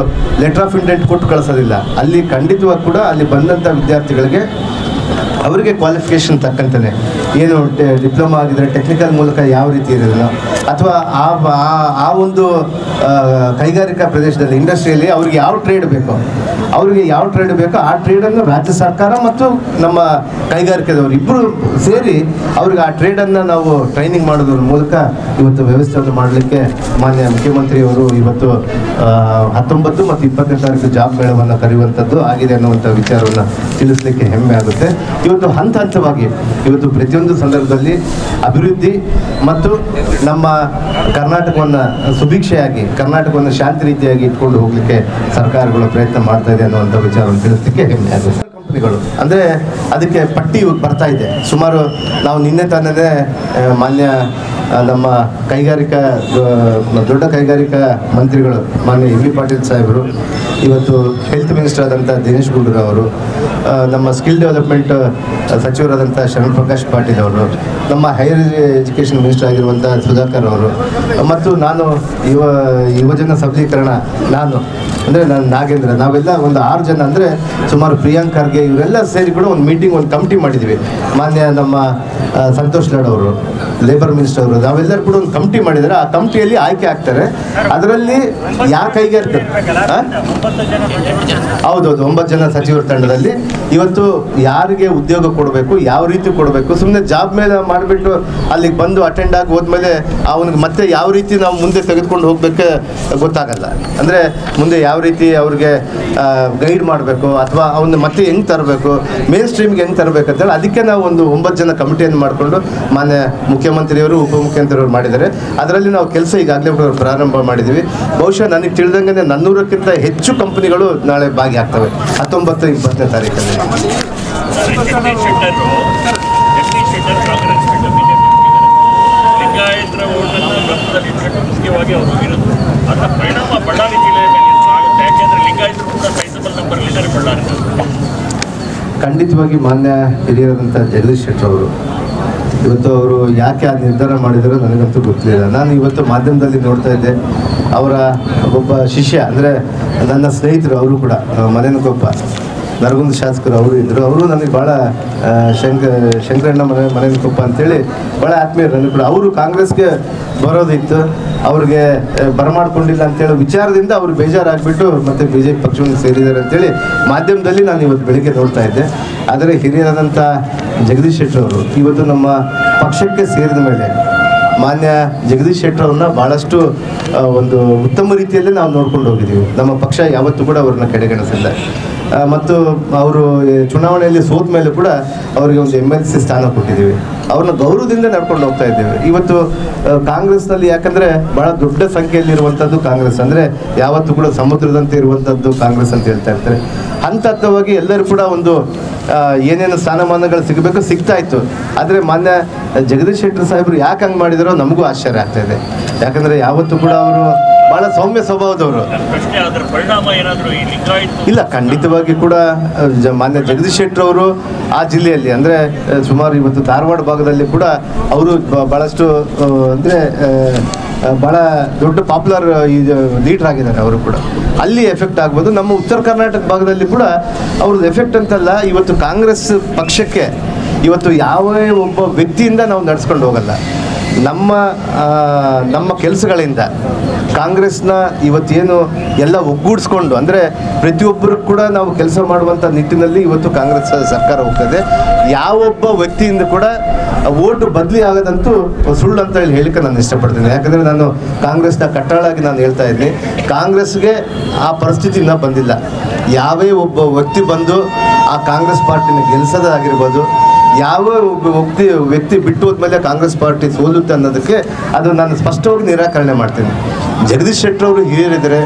ಲೆಟರ್ ಆಫ್ ಇಂಟೆಂಟ್ ಕೊಟ್ಟು ಕಳಿಸೋದಿಲ್ಲ. ಅಲ್ಲಿ ಖಂಡಿತವಾಗಿ ಕೂಡ ಅಲ್ಲಿ ಬಂದಂಥ ವಿದ್ಯಾರ್ಥಿಗಳಿಗೆ ಅವರಿಗೆ ಕ್ವಾಲಿಫಿಕೇಷನ್ ತಕ್ಕಂತಾನೆ ಏನು ಡಿಪ್ಲೊಮಾ ಆಗಿದ್ರೆ ಟೆಕ್ನಿಕಲ್ ಮೂಲಕ ಯಾವ ರೀತಿ ಇರೋದನ್ನು ಅಥವಾ ಆ ಒಂದು ಕೈಗಾರಿಕಾ ಪ್ರದೇಶದಲ್ಲಿ ಇಂಡಸ್ಟ್ರಿಯಲ್ಲಿ ಅವ್ರಿಗೆ ಯಾವ ಟ್ರೇಡ್ ಬೇಕೋ ಆ ಟ್ರೇಡನ್ನು ರಾಜ್ಯ ಸರ್ಕಾರ ಮತ್ತು ನಮ್ಮ ಕೈಗಾರಿಕೆದವರು ಇಬ್ಬರು ಸೇರಿ ಅವ್ರಿಗೆ ಆ ಟ್ರೇಡನ್ನು ನಾವು ಟ್ರೈನಿಂಗ್ ಮಾಡೋದ್ರ ಮೂಲಕ ಇವತ್ತು ವ್ಯವಸ್ಥೆಯನ್ನು ಮಾಡಲಿಕ್ಕೆ ಮಾನ್ಯ ಮುಖ್ಯಮಂತ್ರಿಯವರು ಇವತ್ತು 19 ಮತ್ತು 20ನೇ ತಾರೀಕು ಜಾಬ್ ಮೇಳವನ್ನು ಕರೆಯುವಂಥದ್ದು ಆಗಿದೆ ಅನ್ನುವಂಥ ವಿಚಾರವನ್ನು ತಿಳಿಸಲಿಕ್ಕೆ ಹೆಮ್ಮೆ ಆಗುತ್ತೆ. ಇವತ್ತು ಹಂತವಾಗಿ ಇವತ್ತು ಪ್ರತಿಯೊಂದು ಸಂದರ್ಭದಲ್ಲಿ ಅಭಿವೃದ್ಧಿ ಮತ್ತು ನಮ್ಮ ಕರ್ನಾಟಕವನ್ನು ಸುಭಿಕ್ಷೆಯಾಗಿ ಕರ್ನಾಟಕವನ್ನು ಶಾಂತಿ ರೀತಿಯಾಗಿ ಇಟ್ಕೊಂಡು ಹೋಗಲಿಕ್ಕೆ ಸರ್ಕಾರಗಳು ಪ್ರಯತ್ನ ಮಾಡ್ತಾ ಇದೆ ಅನ್ನುವಂಥ ವಿಚಾರವನ್ನು ತಿಳಿಸಲಿಕ್ಕೆ ಹೆಮ್ಮೆ ಆಗುತ್ತೆ. ಕಂಪನಿಗಳು ಅಂದರೆ ಅದಕ್ಕೆ ಪಟ್ಟಿ ಬರ್ತಾ ಇದೆ ಸುಮಾರು. ನಾವು ನಿನ್ನೆ ತಾನೇ ಮಾನ್ಯ ನಮ್ಮ ಕೈಗಾರಿಕಾ ದೊಡ್ಡ ಕೈಗಾರಿಕಾ ಮಂತ್ರಿಗಳು ಮಾನ್ಯ ಎಂ ಬಿ ಪಾಟೀಲ್ ಸಾಹೇಬರು, ಇವತ್ತು ಹೆಲ್ತ್ ಮಿನಿಸ್ಟರ್ ಆದಂಥ ದಿನೇಶ್ ಗುಂಡೂರಾವ್ ಅವರು, ನಮ್ಮ ಸ್ಕಿಲ್ ಡೆವಲಪ್ಮೆಂಟ್ ಸಚಿವರಾದಂಥ ಶರಣ್ ಪ್ರಕಾಶ್ ಪಾಟೀಲ್ ಅವರು, ನಮ್ಮ ಹೈಯರ್ ಎಜುಕೇಷನ್ ಮಿನಿಸ್ಟರ್ ಆಗಿರುವಂಥ ಸುಧಾಕರ್ ಅವರು, ಮತ್ತು ನಾನು ಯುವಜನ ಸಬಲೀಕರಣ ನಾನು ನಾಗೇಂದ್ರ, ನಾವೆಲ್ಲ ಒಂದು 6 ಜನ ಅಂದರೆ ಸುಮಾರು ಪ್ರಿಯಾಂಕ್ ಖರ್ಗೆ ಇವರೆಲ್ಲ ಸೇರಿ ಕೂಡ ಒಂದು ಮೀಟಿಂಗ್, ಒಂದು ಕಮಿಟಿ ಮಾಡಿದ್ದೀವಿ. ಮಾನ್ಯ ನಮ್ಮ ಸಂತೋಷ್ ಲಾಡ್ ಅವರು, ಲೇಬರ್ ಮಿನಿಸ್ಟರ್ ಅವರು, ನಾವೆಲ್ಲರೂ ಕೂಡ ಒಂದು ಕಮಿಟಿ ಮಾಡಿದ್ದಾರೆ. ಆ ಕಮಿಟಿಯಲ್ಲಿ ಆಯ್ಕೆ ಆಗ್ತಾರೆ. ಅದರಲ್ಲಿ ಯಾವ ಕೈಗಾರಿಕೆ ಹೌದೌದು 9 ಜನ ಸಚಿವರ ತಂಡದಲ್ಲಿ ಇವತ್ತು ಯಾರಿಗೆ ಉದ್ಯೋಗ ಕೊಡಬೇಕು, ಯಾವ ರೀತಿ ಕೊಡಬೇಕು, ಸುಮ್ಮನೆ ಜಾಬ್ ಮೇಲೆ ಮಾಡಿಬಿಟ್ಟು ಅಲ್ಲಿಗೆ ಬಂದು ಅಟೆಂಡ್ ಆಗಿ ಹೋದ್ಮೇಲೆ ಅವನಿಗೆ ಮತ್ತೆ ಯಾವ ರೀತಿ ನಾವು ಮುಂದೆ ತೆಗೆದುಕೊಂಡು ಹೋಗ್ಬೇಕು ಗೊತ್ತಾಗಲ್ಲ. ಅಂದರೆ ಮುಂದೆ ಯಾವ ರೀತಿ ಅವ್ರಿಗೆ ಗೈಡ್ ಮಾಡಬೇಕು ಅಥವಾ ಅವನ್ನ ಮತ್ತೆ ಹೆಂಗೆ ತರಬೇಕು, ಮೇನ್ ಸ್ಟ್ರೀಮ್ಗೆ ಹೆಂಗೆ ತರಬೇಕು ಅಂತೇಳಿ ಅದಕ್ಕೆ ನಾವು ಒಂದು 9 ಜನ ಕಮಿಟಿಯನ್ನು ಮಾಡಿಕೊಂಡು ಮಾನ್ಯ ಮುಖ್ಯಮಂತ್ರಿಯವರು ಉಪಮುಖ್ಯಮಂತ್ರಿಯವರು ಮಾಡಿದ್ದಾರೆ. ಅದರಲ್ಲಿ ನಾವು ಕೆಲಸ ಈಗಾಗಲೇ ಪ್ರಾರಂಭ ಮಾಡಿದ್ದೀವಿ. ಬಹುಶಃ ನನಗೆ ತಿಳಿದಂಗೆ 400ಕ್ಕಿಂತ ಹೆಚ್ಚು ಕಂಪನಿಗಳು ನಾಳೆ ಭಾಗಿಯಾಗ್ತವೆ 19-20ನೇ ತಾರೀಕಲ್ಲಿ. ಖಂಡಿತವಾಗಿ ಮಾನ್ಯ ಹಿರಿಯರಾದಂಥ ಜಗದೀಶ್ ಶೆಟ್ಟರ್ ಅವರು ಇವತ್ತು ಅವರು ಯಾಕೆ ಆ ನಿರ್ಧಾರ ಮಾಡಿದಾರೋ ನನಗಂತೂ ಗೊತ್ತಿಲ್ಲ. ನಾನು ಇವತ್ತು ಮಾಧ್ಯಮದಲ್ಲಿ ನೋಡ್ತಾ ಇದ್ದೆ, ಅವರ ಒಬ್ಬ ಶಿಷ್ಯ ಅಂದರೆ ನನ್ನ ಸ್ನೇಹಿತರು ಅವರು ಕೂಡ ಮನೆನಕೊಪ್ಪ ನರಗುಂದ ಶಾಸಕರು ಅವರು ಇದ್ದರು. ಅವರು ನನಗೆ ಭಾಳ ಶಂಕರಣ್ಣ ಮನೆನಕೊಪ್ಪ ಅಂತೇಳಿ ಭಾಳ ಆತ್ಮೀಯರು ನನಗೆ ಕೂಡ. ಅವರು ಕಾಂಗ್ರೆಸ್ಗೆ ಬರೋದಿತ್ತು, ಅವ್ರಿಗೆ ಬರಮಾಡ್ಕೊಂಡಿಲ್ಲ ಅಂತೇಳಿ ವಿಚಾರದಿಂದ ಅವರು ಬೇಜಾರಾಗಿಬಿಟ್ಟು ಮತ್ತು BJP ಪಕ್ಷವನ್ನು ಸೇರಿದ್ದಾರೆ ಅಂತೇಳಿ ಮಾಧ್ಯಮದಲ್ಲಿ ನಾನು ಇವತ್ತು ಬೆಳಿಗ್ಗೆ ನೋಡ್ತಾ ಇದ್ದೆ. ಆದರೆ ಹಿರಿಯರಾದಂಥ ಜಗದೀಶ್ ಶೆಟ್ಟರ್ ಅವರು ಇವತ್ತು ನಮ್ಮ ಪಕ್ಷಕ್ಕೆ ಸೇರಿದ ಮೇಲೆ ಮಾನ್ಯ ಜಗದೀಶ್ ಶೆಟ್ಟರ್ ಅವ್ರನ್ನ ಭಾಳಷ್ಟು ಒಂದು ಉತ್ತಮ ರೀತಿಯಲ್ಲಿ ನಾವು ನೋಡ್ಕೊಂಡು ಹೋಗಿದ್ದೀವಿ. ನಮ್ಮ ಪಕ್ಷ ಯಾವತ್ತೂ ಕೂಡ ಅವ್ರನ್ನ ಕಡೆಗಣಿಸಿಲ್ಲ. ಮತ್ತು ಅವರು ಚುನಾವಣೆಯಲ್ಲಿ ಸೋತ ಮೇಲೆ ಕೂಡ ಅವರಿಗೆ ಒಂದು MLC ಸ್ಥಾನ ಕೊಟ್ಟಿದ್ದೀವಿ. ಅವ್ರನ್ನ ಗೌರವದಿಂದ ನಡ್ಕೊಂಡು ಹೋಗ್ತಾ ಇದ್ದೇವೆ. ಇವತ್ತು ಕಾಂಗ್ರೆಸ್ನಲ್ಲಿ ಯಾಕಂದರೆ ಭಾಳ ದೊಡ್ಡ ಸಂಖ್ಯೆಯಲ್ಲಿರುವಂಥದ್ದು ಕಾಂಗ್ರೆಸ್, ಅಂದರೆ ಯಾವತ್ತೂ ಕೂಡ ಸಮುದ್ರದಂತೆ ಇರುವಂಥದ್ದು ಕಾಂಗ್ರೆಸ್ ಅಂತ ಹೇಳ್ತಾ ಇರ್ತಾರೆ. ಹಂತವಾಗಿ ಎಲ್ಲರೂ ಕೂಡ ಒಂದು ಏನೇನು ಸ್ಥಾನಮಾನಗಳು ಸಿಗಬೇಕು ಸಿಗ್ತಾ ಇತ್ತು. ಆದರೆ ಮಾನ್ಯ ಜಗದೀಶ್ ಶೆಟ್ಟರ್ ಸಾಹೇಬರು ಯಾಕೆ ಹಂಗೆ ಮಾಡಿದಾರೋ ನಮಗೂ ಆಶ್ಚರ್ಯ ಆಗ್ತಾ ಇದೆ. ಯಾಕಂದರೆ ಯಾವತ್ತೂ ಕೂಡ ಅವರು ಭಾಳ ಸೌಮ್ಯ ಸ್ವಭಾವದವರು. ಇಲ್ಲ, ಖಂಡಿತವಾಗಿ ಕೂಡ ಮಾನ್ಯ ಜಗದೀಶ್ ಶೆಟ್ಟರ್ ಅವರು ಆ ಜಿಲ್ಲೆಯಲ್ಲಿ ಅಂದರೆ ಸುಮಾರು ಇವತ್ತು ಧಾರವಾಡ ಭಾಗದಲ್ಲಿ ಕೂಡ ಅವರು ಭಾಳಷ್ಟು ಅಂದರೆ ಭಾಳ ದೊಡ್ಡ ಪಾಪ್ಯುಲರ್ ಲೀಡರ್ ಆಗಿದ್ದಾರೆ. ಅವರು ಕೂಡ ಅಲ್ಲಿ ಎಫೆಕ್ಟ್ ಆಗ್ಬೋದು. ನಮ್ಮ ಉತ್ತರ ಕರ್ನಾಟಕ ಭಾಗದಲ್ಲಿ ಕೂಡ ಅವ್ರದ್ದು ಎಫೆಕ್ಟ್ ಅಂತಲ್ಲ. ಇವತ್ತು ಕಾಂಗ್ರೆಸ್ ಪಕ್ಷಕ್ಕೆ ಇವತ್ತು ಯಾವ ಒಬ್ಬ ವ್ಯಕ್ತಿಯಿಂದ ನಾವು ನಡೆಸ್ಕೊಂಡು ಹೋಗಲ್ಲ. ನಮ್ಮ ಕೆಲಸಗಳಿಂದ ಕಾಂಗ್ರೆಸ್ನ ಇವತ್ತೇನು ಎಲ್ಲ ಒಗ್ಗೂಡಿಸ್ಕೊಂಡು ಅಂದರೆ ಪ್ರತಿಯೊಬ್ಬರು ಕೂಡ ನಾವು ಕೆಲಸ ಮಾಡುವಂಥ ನಿಟ್ಟಿನಲ್ಲಿ ಇವತ್ತು ಕಾಂಗ್ರೆಸ್ ಸರ್ಕಾರ ಹೋಗ್ತದೆ. ಯಾವೊಬ್ಬ ವ್ಯಕ್ತಿಯಿಂದ ಕೂಡ ಓಟು ಬದಲಿ ಆಗೋದಂತೂ ಸುಳ್ಳು ಅಂತ ಹೇಳಿಕ್ಕೆ ನಾನು ಇಷ್ಟಪಡ್ತೀನಿ. ಯಾಕಂದರೆ ನಾನು ಕಾಂಗ್ರೆಸ್ನ ಕಟ್ಟಾಳಾಗಿ ನಾನು ಹೇಳ್ತಾ ಇದ್ದೀನಿ, ಕಾಂಗ್ರೆಸ್ಗೆ ಆ ಪರಿಸ್ಥಿತಿ ಇನ್ನೂ ಬಂದಿಲ್ಲ. ಯಾವೇ ಒಬ್ಬ ವ್ಯಕ್ತಿ ಬಂದು ಆ ಕಾಂಗ್ರೆಸ್ ಪಾರ್ಟಿನ ಗೆಲ್ಲಿಸೋದಾಗಿರ್ಬೋದು, ಯಾವ ಒಬ್ಬ ವ್ಯಕ್ತಿ ಬಿಟ್ಟು ಹೋದ್ಮೇಲೆ ಕಾಂಗ್ರೆಸ್ ಪಾರ್ಟಿ ಸೋಲುತ್ತೆ ಅನ್ನೋದಕ್ಕೆ ಅದು ನಾನು ಸ್ಪಷ್ಟವಾಗಿ ನಿರಾಕರಣೆ ಮಾಡ್ತೀನಿ. ಜಗದೀಶ್ ಶೆಟ್ಟರ್ ಅವರು ಹಿರಿಯರಿದ್ದಾರೆ,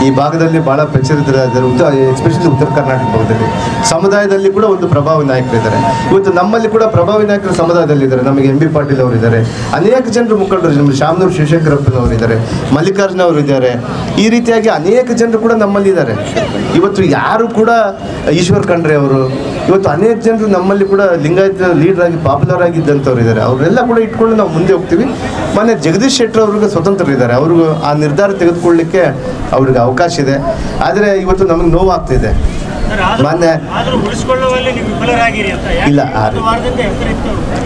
ಈ ಭಾಗದಲ್ಲಿ ಭಾಳ ಪ್ರಚಲಿತರಿದ್ದಾರೆ. ಎಸ್ಪೆಷಲಿ ಉತ್ತರ ಕರ್ನಾಟಕ ಭಾಗದಲ್ಲಿ ಸಮುದಾಯದಲ್ಲಿ ಕೂಡ ಒಂದು ಪ್ರಭಾವಿ ನಾಯಕರಿದ್ದಾರೆ. ಇವತ್ತು ನಮ್ಮಲ್ಲಿ ಕೂಡ ಪ್ರಭಾವಿ ನಾಯಕರು ಸಮುದಾಯದಲ್ಲಿದ್ದಾರೆ. ನಮಗೆ MB ಪಾಟೀಲ್ ಅವರಿದ್ದಾರೆ, ಅನೇಕ ಜನರು ಮುಖಂಡರು, ಶಾಮನೂರು ಶಿವಶಂಕರಪ್ಪನವರಿದ್ದಾರೆ, ಮಲ್ಲಿಕಾರ್ಜುನ ಅವರು ಇದ್ದಾರೆ. ಈ ರೀತಿಯಾಗಿ ಅನೇಕ ಜನರು ಕೂಡ ನಮ್ಮಲ್ಲಿ ಇದ್ದಾರೆ. ಇವತ್ತು ಯಾರು ಕೂಡ ಈಶ್ವರ್ ಖಂಡ್ರೆ ಅವರು, ಇವತ್ತು ಅನೇಕ ಜನರು ನಮ್ಮಲ್ಲಿ ಕೂಡ ಲಿಂಗಾಯತ ಲೀಡರ್ ಆಗಿ ಪಾಪ್ಯುಲರ್ ಆಗಿದ್ದಂಥವ್ರು ಇದ್ದಾರೆ. ಅವರೆಲ್ಲ ಕೂಡ ಇಟ್ಕೊಂಡು ನಾವು ಮುಂದೆ ಹೋಗ್ತೀವಿ. ಮೊನ್ನೆ ಜಗದೀಶ್ ಶೆಟ್ಟರ್ ಅವ್ರಿಗೆ ಸ್ವತಂತ್ರರಿದ್ದಾರೆ, ಅವ್ರಿಗೂ ಆ ನಿರ್ಧಾರ ತೆಗೆದುಕೊಳ್ಳಲಿಕ್ಕೆ ಅವ್ರಿಗೆ ಅವಕಾಶ ಇದೆ. ಆದರೆ ಇವತ್ತು ನಮಗೆ ನೋವಾಗ್ತಿದೆ. ಮಾನ್ಯ ಇಲ್ಲ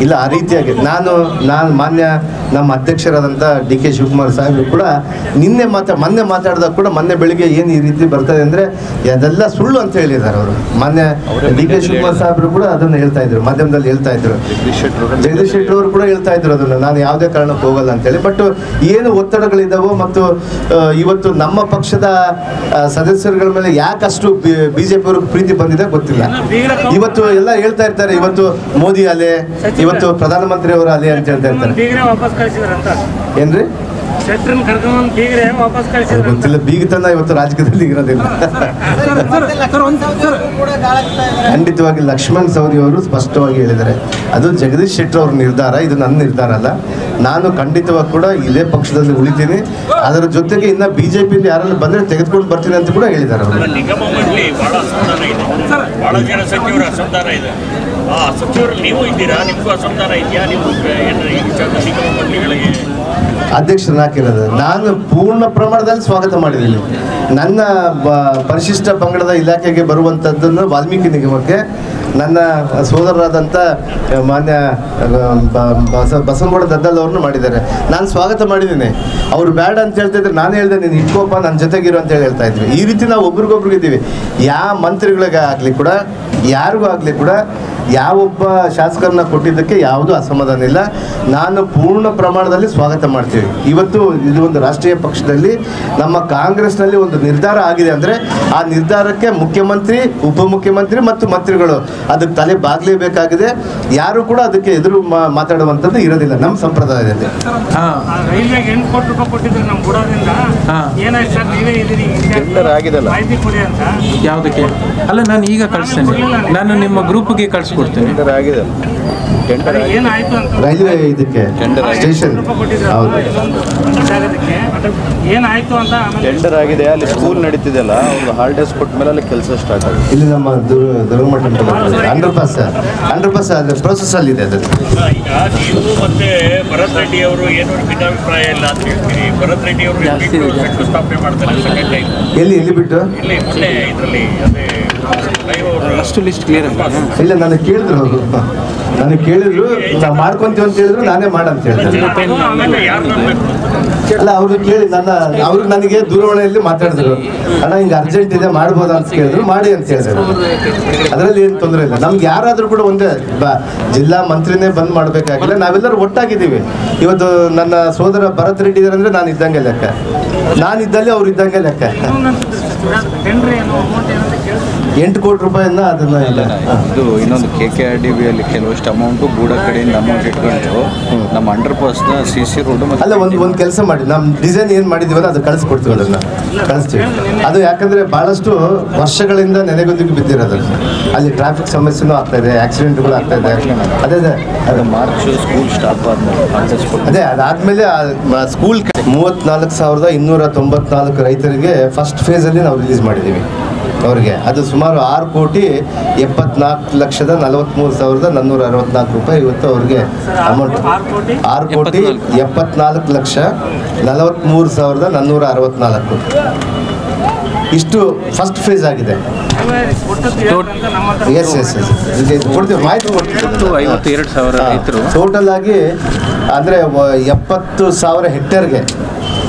ಇಲ್ಲ ಆ ರೀತಿಯಾಗಿ ನಾನು ಮಾನ್ಯ ನಮ್ಮ ಅಧ್ಯಕ್ಷರಾದಂಥ ಡಿ ಕೆ ಶಿವಕುಮಾರ್ ಸಾಹೇಬರು ಕೂಡ ಮೊನ್ನೆ ಮಾತಾಡಿದಾಗ ಕೂಡ ಮೊನ್ನೆ ಬೆಳಿಗ್ಗೆ ಏನು ಈ ರೀತಿ ಬರ್ತದೆ ಅಂದರೆ ಅದೆಲ್ಲ ಸುಳ್ಳು ಅಂತ ಹೇಳಿದ್ದಾರೆ ಅವರು. ಮಾನ್ಯ ಡಿ ಕೆ ಶಿವಕುಮಾರ್ ಸಾಹೇಬರು ಕೂಡ ಅದನ್ನು ಹೇಳ್ತಾ ಇದ್ರು, ಮಾಧ್ಯಮದಲ್ಲಿ ಹೇಳ್ತಾ ಇದ್ರು, ಜಗದೀಶ್ ಶೆಟ್ಟರ್ ಅವರು ಕೂಡ ಹೇಳ್ತಾ ಇದ್ರು ಅದನ್ನು, ನಾನು ಯಾವುದೇ ಕಾರಣಕ್ಕೆ ಹೋಗಲ್ಲ ಅಂತೇಳಿ. ಬಟ್ ಏನು ಒತ್ತಡಗಳಿದ್ದಾವೋ ಮತ್ತು ಇವತ್ತು ನಮ್ಮ ಪಕ್ಷದ ಸದಸ್ಯರುಗಳ ಮೇಲೆ ಯಾಕಷ್ಟು ಬಿಜೆಪಿ ಅವ್ರಿಗೆ ಪ್ರೀತಿ ಬಂದಿದೆ ಗೊತ್ತಿಲ್ಲ. ಇವತ್ತು ಎಲ್ಲ ಹೇಳ್ತಾ ಇರ್ತಾರೆ, ಇವತ್ತು ಮೋದಿ ಅಲೆ, ಇವತ್ತು ಪ್ರಧಾನಮಂತ್ರಿ ಅವರ ಅಲೆ ಅಂತ ಹೇಳ್ತಾ ಇರ್ತಾರೆ. ಏನ್ರಿ ಗೊತ್ತಿಲ್ಲ, ಬೀಗತನ ಇವತ್ತು ರಾಜಕೀಯದಲ್ಲಿ ಇರೋದಿಲ್ಲ. ಖಂಡಿತವಾಗಿ ಲಕ್ಷ್ಮಣ್ ಸವದಿ ಅವರು ಸ್ಪಷ್ಟವಾಗಿ ಹೇಳಿದ್ದಾರೆ, ಅದು ಜಗದೀಶ್ ಶೆಟ್ಟರ್ ಅವ್ರ ನಿರ್ಧಾರ, ಇದು ನನ್ನ ನಿರ್ಧಾರ ಅಲ್ಲ. ನಾನು ಖಂಡಿತವಾಗಿ ಕೂಡ ಇದೇ ಪಕ್ಷದಲ್ಲಿ ಉಳಿತೀನಿ, ಅದರ ಜೊತೆಗೆ ಇನ್ನು ಬಿಜೆಪಿಯಲ್ಲಿ ಯಾರನ್ನು ಬಂದರೆ ತೆಗೆದುಕೊಂಡು ಬರ್ತೀನಿ ಅಂತ ಕೂಡ ಹೇಳಿದ್ದಾರೆ ಅವರು. ಅಧ್ಯಕ್ಷರನ್ನ ಹಾಕಿರೋದು ನಾನು ಪೂರ್ಣ ಪ್ರಮಾಣದಲ್ಲಿ ಸ್ವಾಗತ ಮಾಡಿದ್ದೀನಿ. ನನ್ನ ಪರಿಶಿಷ್ಟ ಪಂಗಡದ ಇಲಾಖೆಗೆ ಬರುವಂಥದ್ದನ್ನು ವಾಲ್ಮೀಕಿ ನಿಗಮಕ್ಕೆ ನನ್ನ ಸೋದರರಾದಂಥ ಮಾನ್ಯ ಬಸವನಗೌಡ ದದ್ದಲ್ ಅವ್ರನ್ನು ಮಾಡಿದ್ದಾರೆ. ನಾನು ಸ್ವಾಗತ ಮಾಡಿದ್ದೀನಿ. ಅವರು ಬೇಡ ಅಂತ ಹೇಳ್ತಾ ಇದ್ರೆ ನಾನು ಹೇಳಿದೆ, ನೀನು ಇಟ್ಕೋಪ ನನ್ನ ಜೊತೆಗಿರು ಅಂತ ಹೇಳ್ತಾ ಇದ್ವಿ. ಈ ರೀತಿ ನಾವು ಒಬ್ರಿಗೊಬ್ರಿಗಿದ್ದೀವಿ. ಯಾವ ಮಂತ್ರಿಗಳಿಗೆ ಆಗಲಿ ಕೂಡ, ಯಾರಿಗೂ ಆಗಲಿ ಕೂಡ, ಯಾವೊಬ್ಬ ಶಾಸಕರನ್ನ ಕೊಟ್ಟಿದ್ದಕ್ಕೆ ಯಾವುದೂ ಅಸಮಾಧಾನ ಇಲ್ಲ. ನಾನು ಪೂರ್ಣ ಪ್ರಮಾಣದಲ್ಲಿ ಸ್ವಾಗತ ಮಾಡ್ತೀವಿ. ಇವತ್ತು ಇದು ಒಂದು ರಾಷ್ಟ್ರೀಯ ಪಕ್ಷದಲ್ಲಿ ನಮ್ಮ ಕಾಂಗ್ರೆಸ್ನಲ್ಲಿ ಒಂದು ನಿರ್ಧಾರ ಆಗಿದೆ ಅಂದರೆ ಆ ನಿರ್ಧಾರಕ್ಕೆ ಮುಖ್ಯಮಂತ್ರಿ, ಉಪಮುಖ್ಯಮಂತ್ರಿ ಮತ್ತು ಮಂತ್ರಿಗಳು ಅದಕ್ಕೆ ತಲೆ ಬಾಗಲೇಬೇಕಾಗಿದೆ. ಯಾರು ಕೂಡ ಅದಕ್ಕೆ ಎದುರು ಮಾತಾಡುವಂಥದ್ದು ಇರೋದಿಲ್ಲ ನಮ್ಮ ಸಂಪ್ರದಾಯದಲ್ಲಿ. ಯಾವುದಕ್ಕೆ ಅಲ್ಲ, ನಾನು ಈಗ ಕಳಿಸ್ತೇನೆ, ನಾನು ನಿಮ್ಮ ಗ್ರೂಪ್ಗೆ ಕಳಿಸ್ಕೊಡ್ತೇನೆ. ರೈಲ್ವೆ ಇದಕ್ಕೆ ಸ್ಟೇಷನ್ ಏನಾಯ್ತು ಅಂತ ಟೆಂಡರ್ ಆಗಿದೆ, ಅಲ್ಲಿ ಸ್ಕೂಲ್ ನಡೀತಿದೆಯಲ್ಲ, ಅವ್ರು ಹಾಲಿಡೇಸ್ ಕೊಟ್ಟ ಮೇಲೆ ಅಲ್ಲಿ ಕೆಲಸ ಸ್ಟಾರ್ಟ್ ಆಗಿದೆ. ಇಲ್ಲಿ ನಮ್ಮ ದುರ್ಗಮಠ ಅಂಡರ್ ಪಾಸ್ ಅದು ಪ್ರೋಸೆಸ್ ಅಲ್ಲಿ ಇದೆ. ಅದರಲ್ಲಿ ಈಗ ನೀವು ಮತ್ತೆ ಭರತ್ ರೆಡ್ಡಿ ಅವರು ಏನು ಭಿನ್ನಾಭಿಪ್ರಾಯ ಇಲ್ಲ ಅಂತ ಹೇಳ್ತೀರಿ. ಭರತ್ ರೆಡ್ಡಿ ಅವರು ಶಂಕುಸ್ಥಾಪನೆ ಮಾಡ್ತಾರೆ ಸೆಕೆಂಡ್ ಟೈಮ್. ಎಲ್ಲಿ ಬಿಟ್ಟು ಇಲ್ಲಿ ಮೊನ್ನೆ ಇದರಲ್ಲಿ ಅದೇ ಅಷ್ಟು ಲಿಸ್ಟ್ ಕ್ಲಿಯರ್ ಇಲ್ಲ, ನನಗೆ ಕೇಳಿದ್ರು ಅವರು, ನನಗೆ ಕೇಳಿದ್ರು ನಾವು ಮಾಡ್ಕೊಂತೀವಿ ಅಂತ ಹೇಳಿದ್ರು, ನಾನೇ ಮಾಡಂತ ಹೇಳಿದೆ. ಅಲ್ಲ, ಅವ್ರು ಕೇಳಿ ಅವ್ರಿಗೆ ನನಗೆ ದೂರವಾಣಿಯಲ್ಲಿ ಮಾತಾಡಿದ್ರು, ಅಣ್ಣ ಹಿಂಗೆ ಅರ್ಜೆಂಟ್ ಇದೆ ಮಾಡ್ಬೋದಾ ಅಂತ ಕೇಳಿದ್ರು, ಮಾಡಿ ಅಂತ ಹೇಳಿದ್ರು. ಅದರಲ್ಲಿ ಏನು ತೊಂದರೆ ಇಲ್ಲ. ನಮ್ಗೆ ಯಾರಾದರೂ ಕೂಡ ಒಂದೇ ಜಿಲ್ಲಾ ಮಂತ್ರಿನೇ ಬಂದ್ ಮಾಡಬೇಕಾಗಿಲ್ಲ, ನಾವೆಲ್ಲರೂ ಒಟ್ಟಾಗಿದ್ದೀವಿ. ಇವತ್ತು ನನ್ನ ಸೋದರ ಭರತ್ ರೆಡ್ಡಿ ಇದ್ದಾರೆ ಅಂದರೆ ನಾನು ಇದ್ದಂಗೆ ಲೆಕ್ಕ, ನಾನಿದ್ದಲ್ಲಿ ಅವ್ರು ಇದ್ದಂಗೆ ಲೆಕ್ಕ. 8 ಕೋಟಿ ರೂಪಾಯಿನ ಅದನ್ನ ಇಲ್ಲ. ಇದು ಇನ್ನೊಂದು KKRDB ಅಲ್ಲಿ ಕೆಲವಷ್ಟು ಅಮೌಂಟು ಬೂಡ ಕಡೆಯಿಂದ ಅಮೌಂಟ್ ಇಟ್ಕೊಂಡು ನಮ್ಮ ಅಂಡರ್ ಪಾಸ್ನ CC ರೋಡ್ ಅಲ್ಲ ಒಂದು ಕೆಲಸ ಮಾಡಿ, ನಮ್ಮ ಡಿಸೈನ್ ಏನು ಮಾಡಿದೀವಲ್ಲ ಅದು ಕಳಿಸ್ಕೊಡ್ತೀವಿ, ಅದನ್ನ ಕಳಿಸ್ತೀವಿ. ಅದು ಯಾಕಂದ್ರೆ ಬಹಳಷ್ಟು ವರ್ಷಗಳಿಂದ ನೆನೆಗುದಿಗೆ ಬಿದ್ದಿರೋದು, ಅಲ್ಲಿ ಟ್ರಾಫಿಕ್ ಸಮಸ್ಯೆನೂ ಆಗ್ತಾ ಇದೆ, ಆಕ್ಸಿಡೆಂಟ್ಗಳು ಆಗ್ತಾ ಇದೆ. ಅದೇ ಅದು ಮಾರ್ಚ್ ಸ್ಕೂಲ್ ಸ್ಟಾಪ್ ಆದ್ಮೇಲೆ ಅದಾದ್ಮೇಲೆ ಸ್ಕೂಲ್ 34,294 ರೈತರಿಗೆ ಫಸ್ಟ್ ಫೇಸಲ್ಲಿ ನಾವು ರಿಲೀಸ್ ಮಾಡಿದ್ದೀವಿ ಅವರಿಗೆ. ಅದು ಸುಮಾರು 6,74,43,464 ರೂಪಾಯಿ ಇವತ್ತು ಅವ್ರಿಗೆ ಅಮೌಂಟ್. 6,74,43,464 ಇಷ್ಟು ಫಸ್ಟ್ ಫೇಸ್ ಆಗಿದೆ. ಕೊಡ್ತೀವಿ, ಮಾಹಿತಿ ಕೊಡ್ತೀವಿ. 52,000 ರೈತರು ಟೋಟಲ್ ಆಗಿ ಅಂದರೆ 70,000 ಹೆಕ್ಟೇರ್ಗೆ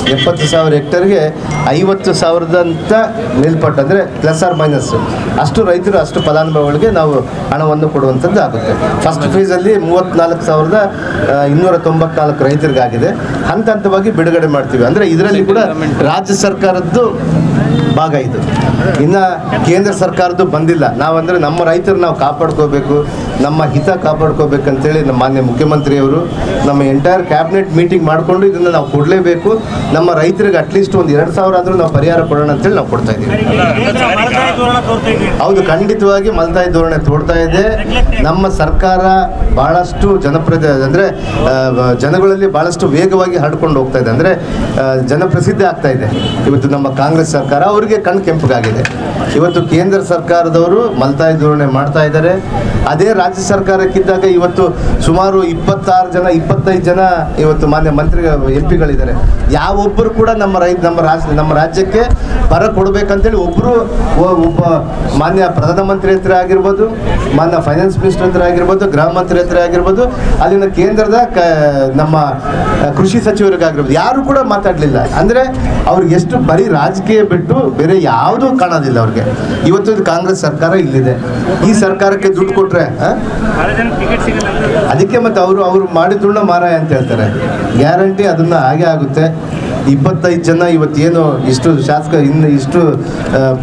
70,000 ಹೆಕ್ಟೇರ್ಗೆ 50,000 ಅಂತ ಮೇಲ್ಪಟ್ಟು, ಅಂದರೆ ಪ್ಲಸ್ ಆರ್ ಮೈನಸ್ ಅಷ್ಟು ರೈತರು, ಅಷ್ಟು ಫಲಾನುಭವಿಗಳಿಗೆ ನಾವು ಹಣವನ್ನು ಕೊಡುವಂಥದ್ದು ಆಗುತ್ತೆ. ಫಸ್ಟ್ ಫೇಸಲ್ಲಿ 34,294 ರೈತರಿಗಾಗಿದೆ. ಹಂತ ಹಂತವಾಗಿ ಬಿಡುಗಡೆ ಮಾಡ್ತೀವಿ. ಅಂದರೆ ಇದರಲ್ಲಿ ಕೂಡ ರಾಜ್ಯ ಸರ್ಕಾರದ್ದು ಭಾಗ ಇದು, ಇನ್ನು ಕೇಂದ್ರ ಸರ್ಕಾರದ್ದು ಬಂದಿಲ್ಲ. ನಾವಂದರೆ ನಮ್ಮ ರೈತರು ನಾವು ಕಾಪಾಡ್ಕೋಬೇಕು, ನಮ್ಮ ಹಿತ ಕಾಪಾಡ್ಕೋಬೇಕಂತೇಳಿ ನಮ್ಮ ಮಾನ್ಯ ಮುಖ್ಯಮಂತ್ರಿಯವರು ನಮ್ಮ ಎಂಟೈರ್ ಕ್ಯಾಬಿನೆಟ್ ಮೀಟಿಂಗ್ ಮಾಡಿಕೊಂಡು ಇದನ್ನು ನಾವು ಕೊಡಲೇಬೇಕು, ನಮ್ಮ ರೈತರಿಗೆ ಅಟ್ಲೀಸ್ಟ್ ಒಂದು 2,000 ಆದರೂ ನಾವು ಪರಿಹಾರ ಕೊಡೋಣ ಅಂತೇಳಿ ನಾವು ಕೊಡ್ತಾ ಇದ್ದೀವಿ. ಹೌದು, ಖಂಡಿತವಾಗಿ ಮಲ್ತಾಯಿ ಧೋರಣೆ ತೋಡ್ತಾ ಇದೆ. ನಮ್ಮ ಸರ್ಕಾರ ಭಾಳಷ್ಟು ಜನಪ್ರಿಯ, ಅಂದರೆ ಜನಗಳಲ್ಲಿ ಭಾಳಷ್ಟು ವೇಗವಾಗಿ ಹರಡ್ಕೊಂಡು ಹೋಗ್ತಾ ಇದೆ, ಅಂದರೆ ಜನಪ್ರಸಿದ್ಧಿ ಆಗ್ತಾ ಇದೆ. ಇವತ್ತು ನಮ್ಮ ಕಾಂಗ್ರೆಸ್ ಸರ್ಕಾರ ಅವರಿಗೆ ಕಣ್ಣು ಕೆಂಪಗಾಗಿದೆ. ಇವತ್ತು ಕೇಂದ್ರ ಸರ್ಕಾರದವರು ಮಲ್ತಾಯಿ ಧೋರಣೆ ಮಾಡ್ತಾ ಇದ್ದಾರೆ. ಅದೇ ರಾಜ್ಯ ಸರ್ಕಾರಕ್ಕಿದ್ದಾಗ ಇವತ್ತು ಸುಮಾರು 25 ಜನ ಇವತ್ತು ಮಾನ್ಯ ಮಂತ್ರಿ MP ಗಳಿದ್ದಾರೆ. ಯಾವ ಒಬ್ಬರು ಕೂಡ ನಮ್ಮ ರಾಜ್ಯಕ್ಕೆ ಪರ ಕೊಡಬೇಕಂತೇಳಿ ಒಬ್ಬರು ಒಬ್ಬ ಮಾನ್ಯ ಪ್ರಧಾನಮಂತ್ರಿ ಹತ್ರ ಆಗಿರ್ಬೋದು, ಮಾನ್ಯ ಫೈನಾನ್ಸ್ ಮಿನಿಸ್ಟರ್ ಹತ್ರ ಆಗಿರ್ಬೋದು, ಗೃಹ ಮಂತ್ರಿ ಹತ್ರ ಆಗಿರ್ಬೋದು, ಅಲ್ಲಿನ ಕೇಂದ್ರದ ನಮ್ಮ ಕೃಷಿ ಸಚಿವರಿಗಾಗಿರ್ಬೋದು, ಯಾರು ಕೂಡ ಮಾತಾಡಲಿಲ್ಲ. ಅಂದರೆ ಅವ್ರಿಗೆ ಎಷ್ಟು ಬರೀ ರಾಜಕೀಯ ಬಿಟ್ಟು ಬೇರೆ ಯಾವುದೂ ಕಾಣೋದಿಲ್ಲ ಅವ್ರಿಗೆ. ಇವತ್ತು ಕಾಂಗ್ರೆಸ್ ಸರ್ಕಾರ ಇಲ್ಲಿದೆ, ಈ ಸರ್ಕಾರಕ್ಕೆ ದುಡ್ಡು ಕೊಟ್ರೆ ಅದಕ್ಕೆ ಮತ್ತೆ ಅವರು ಮಾಡಿದ್ದುಳ್ಳ ಮಾರಾಯ ಅಂತ ಹೇಳ್ತಾರೆ. ಗ್ಯಾರಂಟಿ ಅದನ್ನ ಹಾಗೆ ಆಗುತ್ತೆ. 25 ಜನ ಇವತ್ತೇನು ಇಷ್ಟು ಶಾಸಕ ಇಷ್ಟು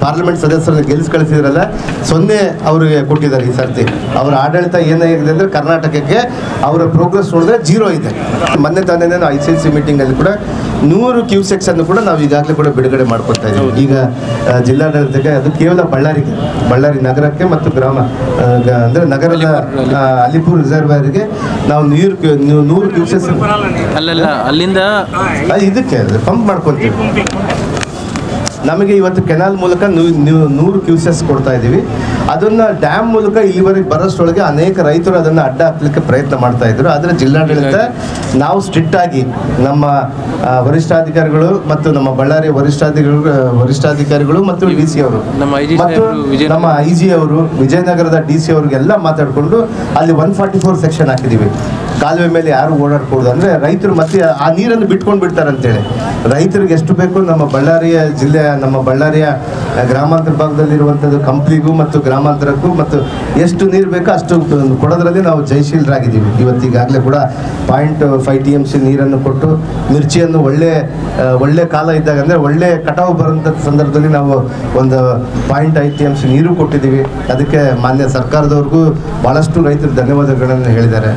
ಪಾರ್ಲಿಮೆಂಟ್ ಸದಸ್ಯರನ್ನ ಕಳಿಸಿದ್ರಲ್ಲ, 0 ಅವರಿಗೆ ಕೊಟ್ಟಿದ್ದಾರೆ ಈ ಸರ್ತಿ. ಅವರ ಆಡಳಿತ ಏನಾಗಿದೆ ಅಂದರೆ ಕರ್ನಾಟಕಕ್ಕೆ ಅವರ ಪ್ರೋಗ್ರೆಸ್ ನೋಡಿದ್ರೆ 0 ಇದೆ. ಮೊನ್ನೆ ತಾನೇ ICC ಮೀಟಿಂಗಲ್ಲಿ ಕೂಡ 100 ಕ್ಯೂಸೆಕ್ಸ್ ಅನ್ನು ಕೂಡ ನಾವು ಈಗಾಗಲೇ ಕೂಡ ಬಿಡುಗಡೆ ಮಾಡ್ಕೊಳ್ತಾ ಇದ್ದೀವಿ. ಈಗ ಜಿಲ್ಲಾಡಳಿತಕ್ಕೆ ಅದು ಕೇವಲ ಬಳ್ಳಾರಿ ನಗರಕ್ಕೆ ಮತ್ತು ಗ್ರಾಮ ಅಂದರೆ ನಗರದ ಅಲಿಪುರ ರಿಸರ್ವರ್ಗೆ ನಾವು 100 ಕ್ಯೂಸೆಕ್ಸ್ ಅಲ್ಲಿಂದ ಇದಕ್ಕೆ ಪಂಪ್ ಮಾಡ್ಕೊತೀವಿ. ನಮಗೆ ಇವತ್ತು ಕೆನಾಲ್ ಮೂಲಕ 100 ಕ್ಯೂಸೆಕ್ಸ್ ಕೊಡ್ತಾ ಇದ್ದೀವಿ. ಅದನ್ನು ಡ್ಯಾಮ್ ಮೂಲಕ ಇಲ್ಲಿವರೆಗೆ ಬರೋಷ್ಟೊಳಗೆ ಅನೇಕ ರೈತರು ಅದನ್ನು ಅಡ್ಡ ಹಾಕ್ಲಿಕ್ಕೆ ಪ್ರಯತ್ನ ಮಾಡ್ತಾ ಇದ್ರು. ಆದರೆ ಜಿಲ್ಲಾಡಳಿತ ನಾವು ಸ್ಟ್ರಿಕ್ಟ್ ಆಗಿ ನಮ್ಮ ವರಿಷ್ಠಾಧಿಕಾರಿಗಳು ಮತ್ತು ನಮ್ಮ ಬಳ್ಳಾರಿ ವರಿಷ್ಠಾಧಿಕಾರಿಗಳು ಮತ್ತು DC ಅವರು ಮತ್ತು ನಮ್ಮ IG ಅವರು, ವಿಜಯನಗರದ DC ಅವ್ರಿಗೆಲ್ಲ ಮಾತಾಡಿಕೊಂಡು ಅಲ್ಲಿ 144 ಸೆಕ್ಷನ್ ಹಾಕಿದ್ದೀವಿ. ಕಾಲುವೆ ಮೇಲೆ ಯಾರು ಓಡಾಡ್ಕೊಡ್ದು ಅಂದರೆ ರೈತರು ಮತ್ತೆ ಆ ನೀರನ್ನು ಬಿಟ್ಕೊಂಡು ಬಿಡ್ತಾರೆ ಅಂತೇಳಿ. ರೈತರಿಗೆ ಎಷ್ಟು ಬೇಕು ನಮ್ಮ ಬಳ್ಳಾರಿಯ ಜಿಲ್ಲೆಯ ನಮ್ಮ ಬಳ್ಳಾರಿಯ ಗ್ರಾಮಾಂತರ ಭಾಗದಲ್ಲಿರುವಂಥದ್ದು ಕಂಪ್ಲಿಗೂ ಮತ್ತು ಗ್ರಾಮಾಂತರಕ್ಕೂ ಮತ್ತು ಎಷ್ಟು ನೀರು ಬೇಕೋ ಅಷ್ಟು ಕೊಡೋದ್ರಲ್ಲಿ ನಾವು ಜಯಶೀಲರಾಗಿದ್ದೀವಿ. ಇವತ್ತೀಗಾಗಲೇ ಕೂಡ 0.5 TMC ನೀರನ್ನು ಕೊಟ್ಟು ಮಿರ್ಚಿಯನ್ನು ಒಳ್ಳೆ ಕಾಲ ಇದ್ದಾಗ ಅಂದರೆ ಒಳ್ಳೆ ಕಟಾವು ಬರುವಂಥ ಸಂದರ್ಭದಲ್ಲಿ ನಾವು ಒಂದು 0.5 TMC ನೀರು ಕೊಟ್ಟಿದ್ದೀವಿ. ಅದಕ್ಕೆ ಮಾನ್ಯ ಸರ್ಕಾರದವ್ರಿಗೂ ಭಾಳಷ್ಟು ರೈತರು ಧನ್ಯವಾದಗಳನ್ನು ಹೇಳಿದ್ದಾರೆ.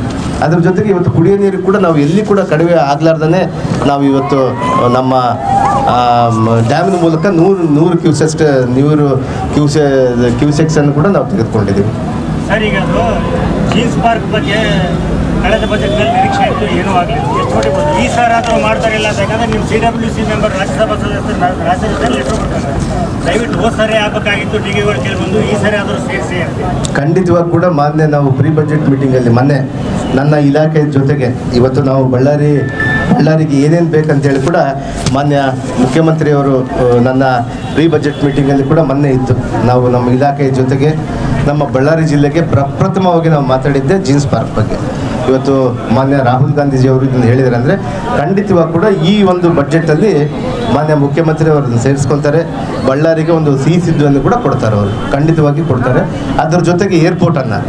ಅದ್ರ ಜೊತೆಗೆ ಇವತ್ತು ಕುಡಿಯೋ ನೀರು ಕೂಡ ನಾವು ಎಲ್ಲಿ ಕೂಡ ಕಡಿಮೆ ಆಗ್ಲಾರ್ದೇ ನಾವು ಇವತ್ತು ನಮ್ಮ ಡ್ಯಾಮಿನ ಮೂಲಕ 100 ಕ್ಯೂಸೆಕ್ಸ್ ಅನ್ನು ಕೂಡ ನಾವು ತೆಗೆದುಕೊಂಡಿದ್ದೀವಿ. ಸರ್, ಈಗ ಅದು ಜೀನ್ಸ್ ಪಾರ್ಕ್ ಬಗ್ಗೆ ಕಳೆದ ಬಜೆಟ್ನಲ್ಲಿ ನಿರೀಕ್ಷೆ ಇತ್ತು, ಏನೂ ಆಗಲಿಲ್ಲ. ಎಷ್ಟು ಹೊಡಿಬೋದು ಈ ಸಾರಿ ಆದರೂ ಮಾಡ್ತಾರಿಲ್ಲ ಅಂತ. ಯಾಕಂದರೆ ನಿಮ್ಮ CWC ಮೆಂಬರ್ ರಾಜ್ಯಸಭಾ ಸದಸ್ಯರು ಲೆಟ್ರ್ ಕೊಡ್ತಾರೆ, ದಯವಿಟ್ಟು ಹೋದ ಸಾರಿ ಆಗಬೇಕಾಗಿತ್ತು, ಡಿಗ್ರಿಗಳು ಕೆಲವೊಂದು ಈ ಸಾರಿ ಆದರೂ ಸೇರಿಸಿ ಅಂತ. ಖಂಡಿತವಾಗಿ ಕೂಡ ಮಾನ್ಯ ನಾವು ಪ್ರೀ ಬಜೆಟ್ ಮೀಟಿಂಗಲ್ಲಿ ಮೊನ್ನೆ ನನ್ನ ಇಲಾಖೆ ಜೊತೆಗೆ ಇವತ್ತು ನಾವು ಬಳ್ಳಾರಿಗೆ ಏನೇನು ಬೇಕಂತೇಳಿ ಕೂಡ ಮಾನ್ಯ ಮುಖ್ಯಮಂತ್ರಿಯವರು ನನ್ನ ಪ್ರೀ ಬಜೆಟ್ ಮೀಟಿಂಗಲ್ಲಿ ಕೂಡ ಮೊನ್ನೆ ಇತ್ತು. ನಾವು ನಮ್ಮ ಇಲಾಖೆಯ ಜೊತೆಗೆ ನಮ್ಮ ಬಳ್ಳಾರಿ ಜಿಲ್ಲೆಗೆ ಪ್ರಪ್ರಥಮವಾಗಿ ನಾವು ಮಾತಾಡಿದ್ದೆ ಜೀನ್ಸ್ ಪಾರ್ಕ್ ಬಗ್ಗೆ. ಇವತ್ತು ಮಾನ್ಯ ರಾಹುಲ್ ಗಾಂಧೀಜಿಯವರು ಇದನ್ನು ಹೇಳಿದ್ದಾರೆ. ಅಂದರೆ ಖಂಡಿತವಾಗಿ ಕೂಡ ಈ ಒಂದು ಬಡ್ಜೆಟಲ್ಲಿ ಮಾನ್ಯ ಮುಖ್ಯಮಂತ್ರಿ ಅವರನ್ನು ಸೇರಿಸ್ಕೊತಾರೆ. ಬಳ್ಳಾರಿಗೆ ಒಂದು ಸಿಹಿ ಸಿದ್ಧವನ್ನು ಕೂಡ ಕೊಡ್ತಾರೆ, ಅವರು ಖಂಡಿತವಾಗಿ ಕೊಡ್ತಾರೆ. ಅದರ ಜೊತೆಗೆ ಏರ್ಪೋರ್ಟನ್ನು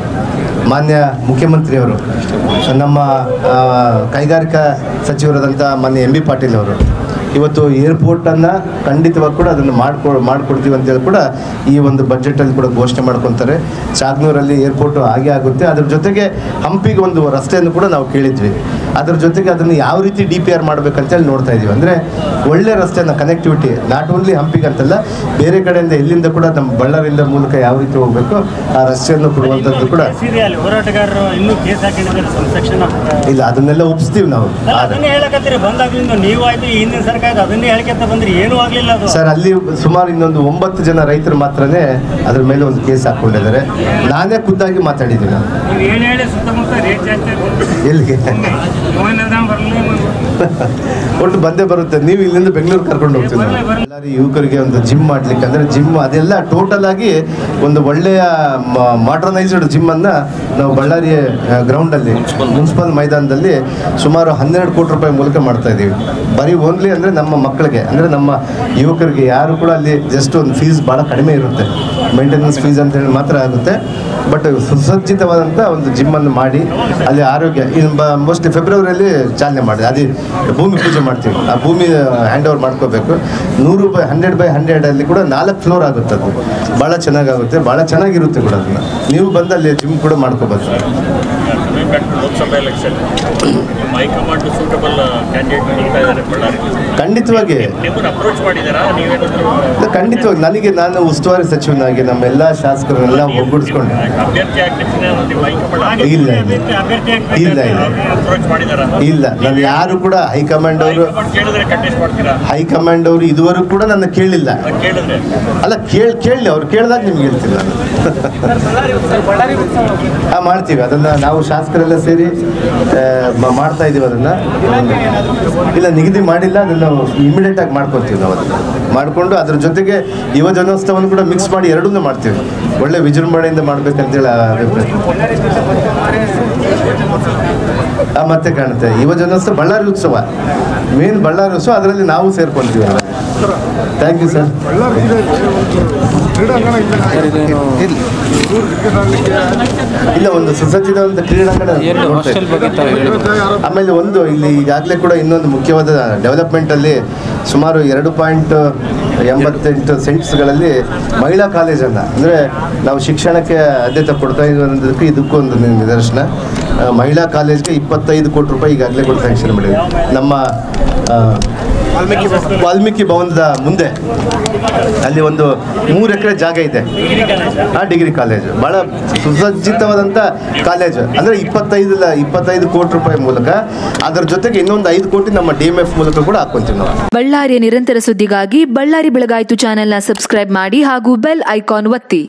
ಮಾನ್ಯ ಮುಖ್ಯಮಂತ್ರಿಯವರು ನಮ್ಮ ಕೈಗಾರಿಕಾ ಸಚಿವರಾದಂಥ ಮಾನ್ಯ MB ಪಾಟೀಲ್ ಅವರು ಇವತ್ತು ಏರ್ಪೋರ್ಟನ್ನು ಖಂಡಿತವಾಗಿ ಕೂಡ ಅದನ್ನು ಮಾಡಿಕೊಡ್ತೀವಿ ಅಂತೇಳಿ ಕೂಡ ಈ ಒಂದು ಬಜೆಟಲ್ಲಿ ಕೂಡ ಘೋಷಣೆ ಮಾಡ್ಕೊತಾರೆ. ಚಾಗ್ನೂರಲ್ಲಿ ಏರ್ಪೋರ್ಟು ಹಾಗೆ ಆಗುತ್ತೆ. ಅದ್ರ ಜೊತೆಗೆ ಹಂಪಿಗೆ ಒಂದು ರಸ್ತೆಯನ್ನು ಕೂಡ ನಾವು ಕೇಳಿದ್ವಿ. ಅದ್ರ ಜೊತೆಗೆ ಅದನ್ನು ಯಾವ ರೀತಿ DPR ಮಾಡಬೇಕಂತೇಳಿ ನೋಡ್ತಾ ಇದ್ದೀವಿ. ಅಂದರೆ ಒಳ್ಳೆ ರಸ್ತೆಯನ್ನು ಕನೆಕ್ಟಿವಿಟಿ ನಾಟ್ ಓನ್ಲಿ ಹಂಪಿಗೆ ಅಂತಲ್ಲ, ಬೇರೆ ಕಡೆಯಿಂದ ಎಲ್ಲಿಂದ ಕೂಡ ನಮ್ಮ ಬಳ್ಳಾರಿಯಿಂದ ಮೂಲಕ ಯಾವ ರೀತಿ ಹೋಗಬೇಕು ಆ ರಸ್ತೆಯನ್ನು ಕೊಡುವಂಥದ್ದು ಕೂಡ ಹೋರಾಟಗಾರರು ಇನ್ನೂ ಕೇಸ್ ಹಾಕಿದ್ದಾರೆ. ಇಲ್ಲ, ಅದನ್ನೆಲ್ಲ ಒಪ್ಪಿಸ್ತೀವಿ ನಾವು. ಅದನ್ನೇ ಹೇಳಕತ್ತೀರಿ, ಬಂದಾಗ್ಲಿಂದ ನೀವು ಆಯ್ತು ಹಿಂದಿನ ಸರ್ಕಾರ ಅದನ್ನೇ ಹೇಳ್ಕೊಂತ ಬಂದ್ರಿ, ಏನೂ ಆಗಲಿಲ್ಲ ಅದು. ಸರ್, ಅಲ್ಲಿ ಸುಮಾರು ಇನ್ನೊಂದು 9 ಜನ ರೈತರು ಮಾತ್ರನೇ ಅದ್ರ ಮೇಲೆ ಒಂದು ಕೇಸ್ ಹಾಕ್ಕೊಂಡಿದ್ದಾರೆ. ನಾನೇ ಖುದ್ದಾಗಿ ಮಾತಾಡಿದ್ದೀನಿ. ನೀವು ಹೇಳಿ ಸುತ್ತಮುತ್ತ ರೇಟ್ ಜಾಸ್ತಿ ಎಲ್ಲಿಗೆ ಒಟ್ಟು ಬಂದೇ ಬರುತ್ತೆ. ನೀವು ಇಲ್ಲಿಂದ ಬೆಂಗಳೂರು ಕರ್ಕೊಂಡು ಹೋಗ್ತೀವಿ. ಬಳ್ಳಾರಿ ಯುವಕರಿಗೆ ಒಂದು ಜಿಮ್ ಮಾಡ್ಲಿಕ್ಕೆ, ಅಂದರೆ ಜಿಮ್ ಅದೆಲ್ಲ ಟೋಟಲ್ ಆಗಿ ಒಂದು ಒಳ್ಳೆಯ ಮಾಡರ್ನೈಸ್ಡ್ ಜಿಮ್ಮನ್ನು ನಾವು ಬಳ್ಳಾರಿ ಗ್ರೌಂಡಲ್ಲಿ ಮುನ್ಸಿಪಲ್ ಮೈದಾನದಲ್ಲಿ ಸುಮಾರು 12 ಕೋಟಿ ರೂಪಾಯಿ ಮೂಲಕ ಮಾಡ್ತಾ ಇದ್ದೀವಿ. ಬರೀ ಓನ್ಲಿ ಅಂದರೆ ನಮ್ಮ ಮಕ್ಕಳಿಗೆ, ಅಂದರೆ ನಮ್ಮ ಯುವಕರಿಗೆ ಯಾರು ಕೂಡ ಅಲ್ಲಿ ಜಸ್ಟ್ ಒಂದು ಫೀಸ್ ಭಾಳ ಕಡಿಮೆ ಇರುತ್ತೆ, ಮೇಂಟೆನೆನ್ಸ್ ಫೀಸ್ ಅಂತ ಹೇಳಿ ಮಾತ್ರ ಆಗುತ್ತೆ. ಬಟ್ ಸುಸಜ್ಜಿತವಾದಂಥ ಒಂದು ಜಿಮ್ಮನ್ನು ಮಾಡಿ ಅಲ್ಲಿ ಆರೋಗ್ಯ ಮೋಸ್ಟ್ಲಿ ಫೆಬ್ರವರಿಯಲ್ಲಿ ಚಾಲನೆ ಮಾಡಿದೆ. ಅದೇ ಭೂಮಿ ಪೂಜೆ ಮಾಡ್ತೀವಿ, ಆ ಭೂಮಿ ಹ್ಯಾಂಡ್ ಓವರ್ ಮಾಡ್ಕೋಬೇಕು. 100 by 100 ಅಲ್ಲಿ ಕೂಡ 4 ಫ್ಲೋರ್ ಆಗುತ್ತೆ. ಅದು ಭಾಳ ಚೆನ್ನಾಗಾಗುತ್ತೆ, ಭಾಳ ಚೆನ್ನಾಗಿರುತ್ತೆ ಕೂಡ. ಅದನ್ನು ನೀವು ಬಂದು ಅಲ್ಲಿ ಜಿಮ್ ಕೂಡ ಮಾಡ್ಕೋಬೇಕು. Lok Sabha election high command suitable candidate ಖಂಡಿತವಾಗಿ ಅಪ್ರೋಚ್ ಮಾಡಿದಾರಾ? ಖಂಡಿತವಾಗಿ ನನಗೆ, ನಾನು ಉಸ್ತುವಾರಿ ಸಚಿವನಾಗಿ ನಮ್ಮೆಲ್ಲ ಶಾಸಕರನ್ನೆಲ್ಲ ಒಗ್ಗೂಡಿಸ್ಕೊಂಡು ಇಲ್ಲ ನಾನು ಯಾರು ಕೂಡ ಹೈಕಮಾಂಡ್ ಅವರು ಇದುವರೆಗೂ ಕೂಡ ನನ್ನ ಕೇಳಿಲ್ಲ. ಅಲ್ಲ, ಕೇಳಿ ಅವ್ರು ಕೇಳಿದಾಗ ನಿಮ್ಗೆ ಹೇಳ್ತೀನಿ ನಾನು. ಮಾಡ್ತೀವಿ ಅದನ್ನ. ನಾವು ಶಾಸಕರು ಶಾಸಕರೆಲ್ಲ ಸೇರಿ ಮಾಡ್ತಾ ಇದ್ದೀವಿ ಅದನ್ನು. ಇಲ್ಲ ನಿಗದಿ ಮಾಡಿಲ್ಲ, ಅದನ್ನು ನಾವು ಇಮಿಡಿಯೇಟ್ ಆಗಿ ಮಾಡ್ಕೊತೀವಿ. ನಾವು ಅದನ್ನು ಮಾಡಿಕೊಂಡು ಅದ್ರ ಜೊತೆಗೆ ಯುವ ಜನೋತ್ಸವವನ್ನು ಕೂಡ ಮಿಕ್ಸ್ ಮಾಡಿ ಎರಡನ್ನೂ ಮಾಡ್ತೀವಿ. ಒಳ್ಳೆ ವಿಜೃಂಭಣೆಯಿಂದ ಮಾಡ್ಬೇಕಂತೇಳಿ ಮತ್ತೆ ಕಾಣುತ್ತೆ. ಯುವ ಜನೋತ್ಸವ ಬಳ್ಳಾರಿ ಉತ್ಸವ, ಮೇನ್ ಬಳ್ಳಾರಿ ಉತ್ಸವ, ಅದರಲ್ಲಿ ನಾವು ಸೇರ್ಕೊಳ್ತೀವಿ. Thank you sir. ಇಲ್ಲ, ಒಂದು ಸುಸಜ್ಜಿತ ಕ್ರೀಡಾಂಗಣ. ಆಮೇಲೆ ಒಂದು ಇಲ್ಲಿ ಈಗಾಗಲೇ ಕೂಡ ಇನ್ನೊಂದು ಮುಖ್ಯವಾದ ಡೆವಲಪ್ಮೆಂಟಲ್ಲಿ ಸುಮಾರು 2.88 ಸೆಂಟ್ಸ್ಗಳಲ್ಲಿ ಮಹಿಳಾ ಕಾಲೇಜನ್ನು, ಅಂದರೆ ನಾವು ಶಿಕ್ಷಣಕ್ಕೆ ಆದ್ಯತೆ ಕೊಡ್ತಾ ಇರೋದಕ್ಕೆ ಇದಕ್ಕೂ ಒಂದು ನಿದರ್ಶನ. ಮಹಿಳಾ ಕಾಲೇಜ್ಗೆ 25 ಕೋಟಿ ರೂಪಾಯಿ ಈಗಾಗಲೇ ಕೂಡ ಸ್ಯಾಂಕ್ಷನ್ ಮಾಡಿದೆ. ನಮ್ಮ ವಾಲ್ಮೀಕಿ ಭವನದ ಮುಂದೆ ಅಲ್ಲಿ ಒಂದು 3 ಎಕರೆ ಜಾಗ ಇದೆ. ಆ ಡಿಗ್ರಿ ಕಾಲೇಜು ಭಾಳ ಸುಸಜ್ಜಿತವಾದಂಥ ಕಾಲೇಜು. ಅಂದರೆ 25 ಕೋಟಿ ರೂಪಾಯಿ ಮೂಲಕ, ಅದರ ಜೊತೆಗೆ ಇನ್ನೊಂದು 5 ಕೋಟಿ ನಮ್ಮ DMF ಮೂಲಕ ಕೂಡ ಹಾಕೊಂತೀವಿ ನಾವು. ಬಳ್ಳಾರಿಯ ನಿರಂತರ ಸುದ್ದಿಗಾಗಿ ಬಳ್ಳಾರಿ ಬೆಳಗಾಯಿತು ಚಾನೆಲ್ನ ಸಬ್ಸ್ಕ್ರೈಬ್ ಮಾಡಿ ಹಾಗೂ ಬೆಲ್ ಐಕಾನ್ ಒತ್ತಿ.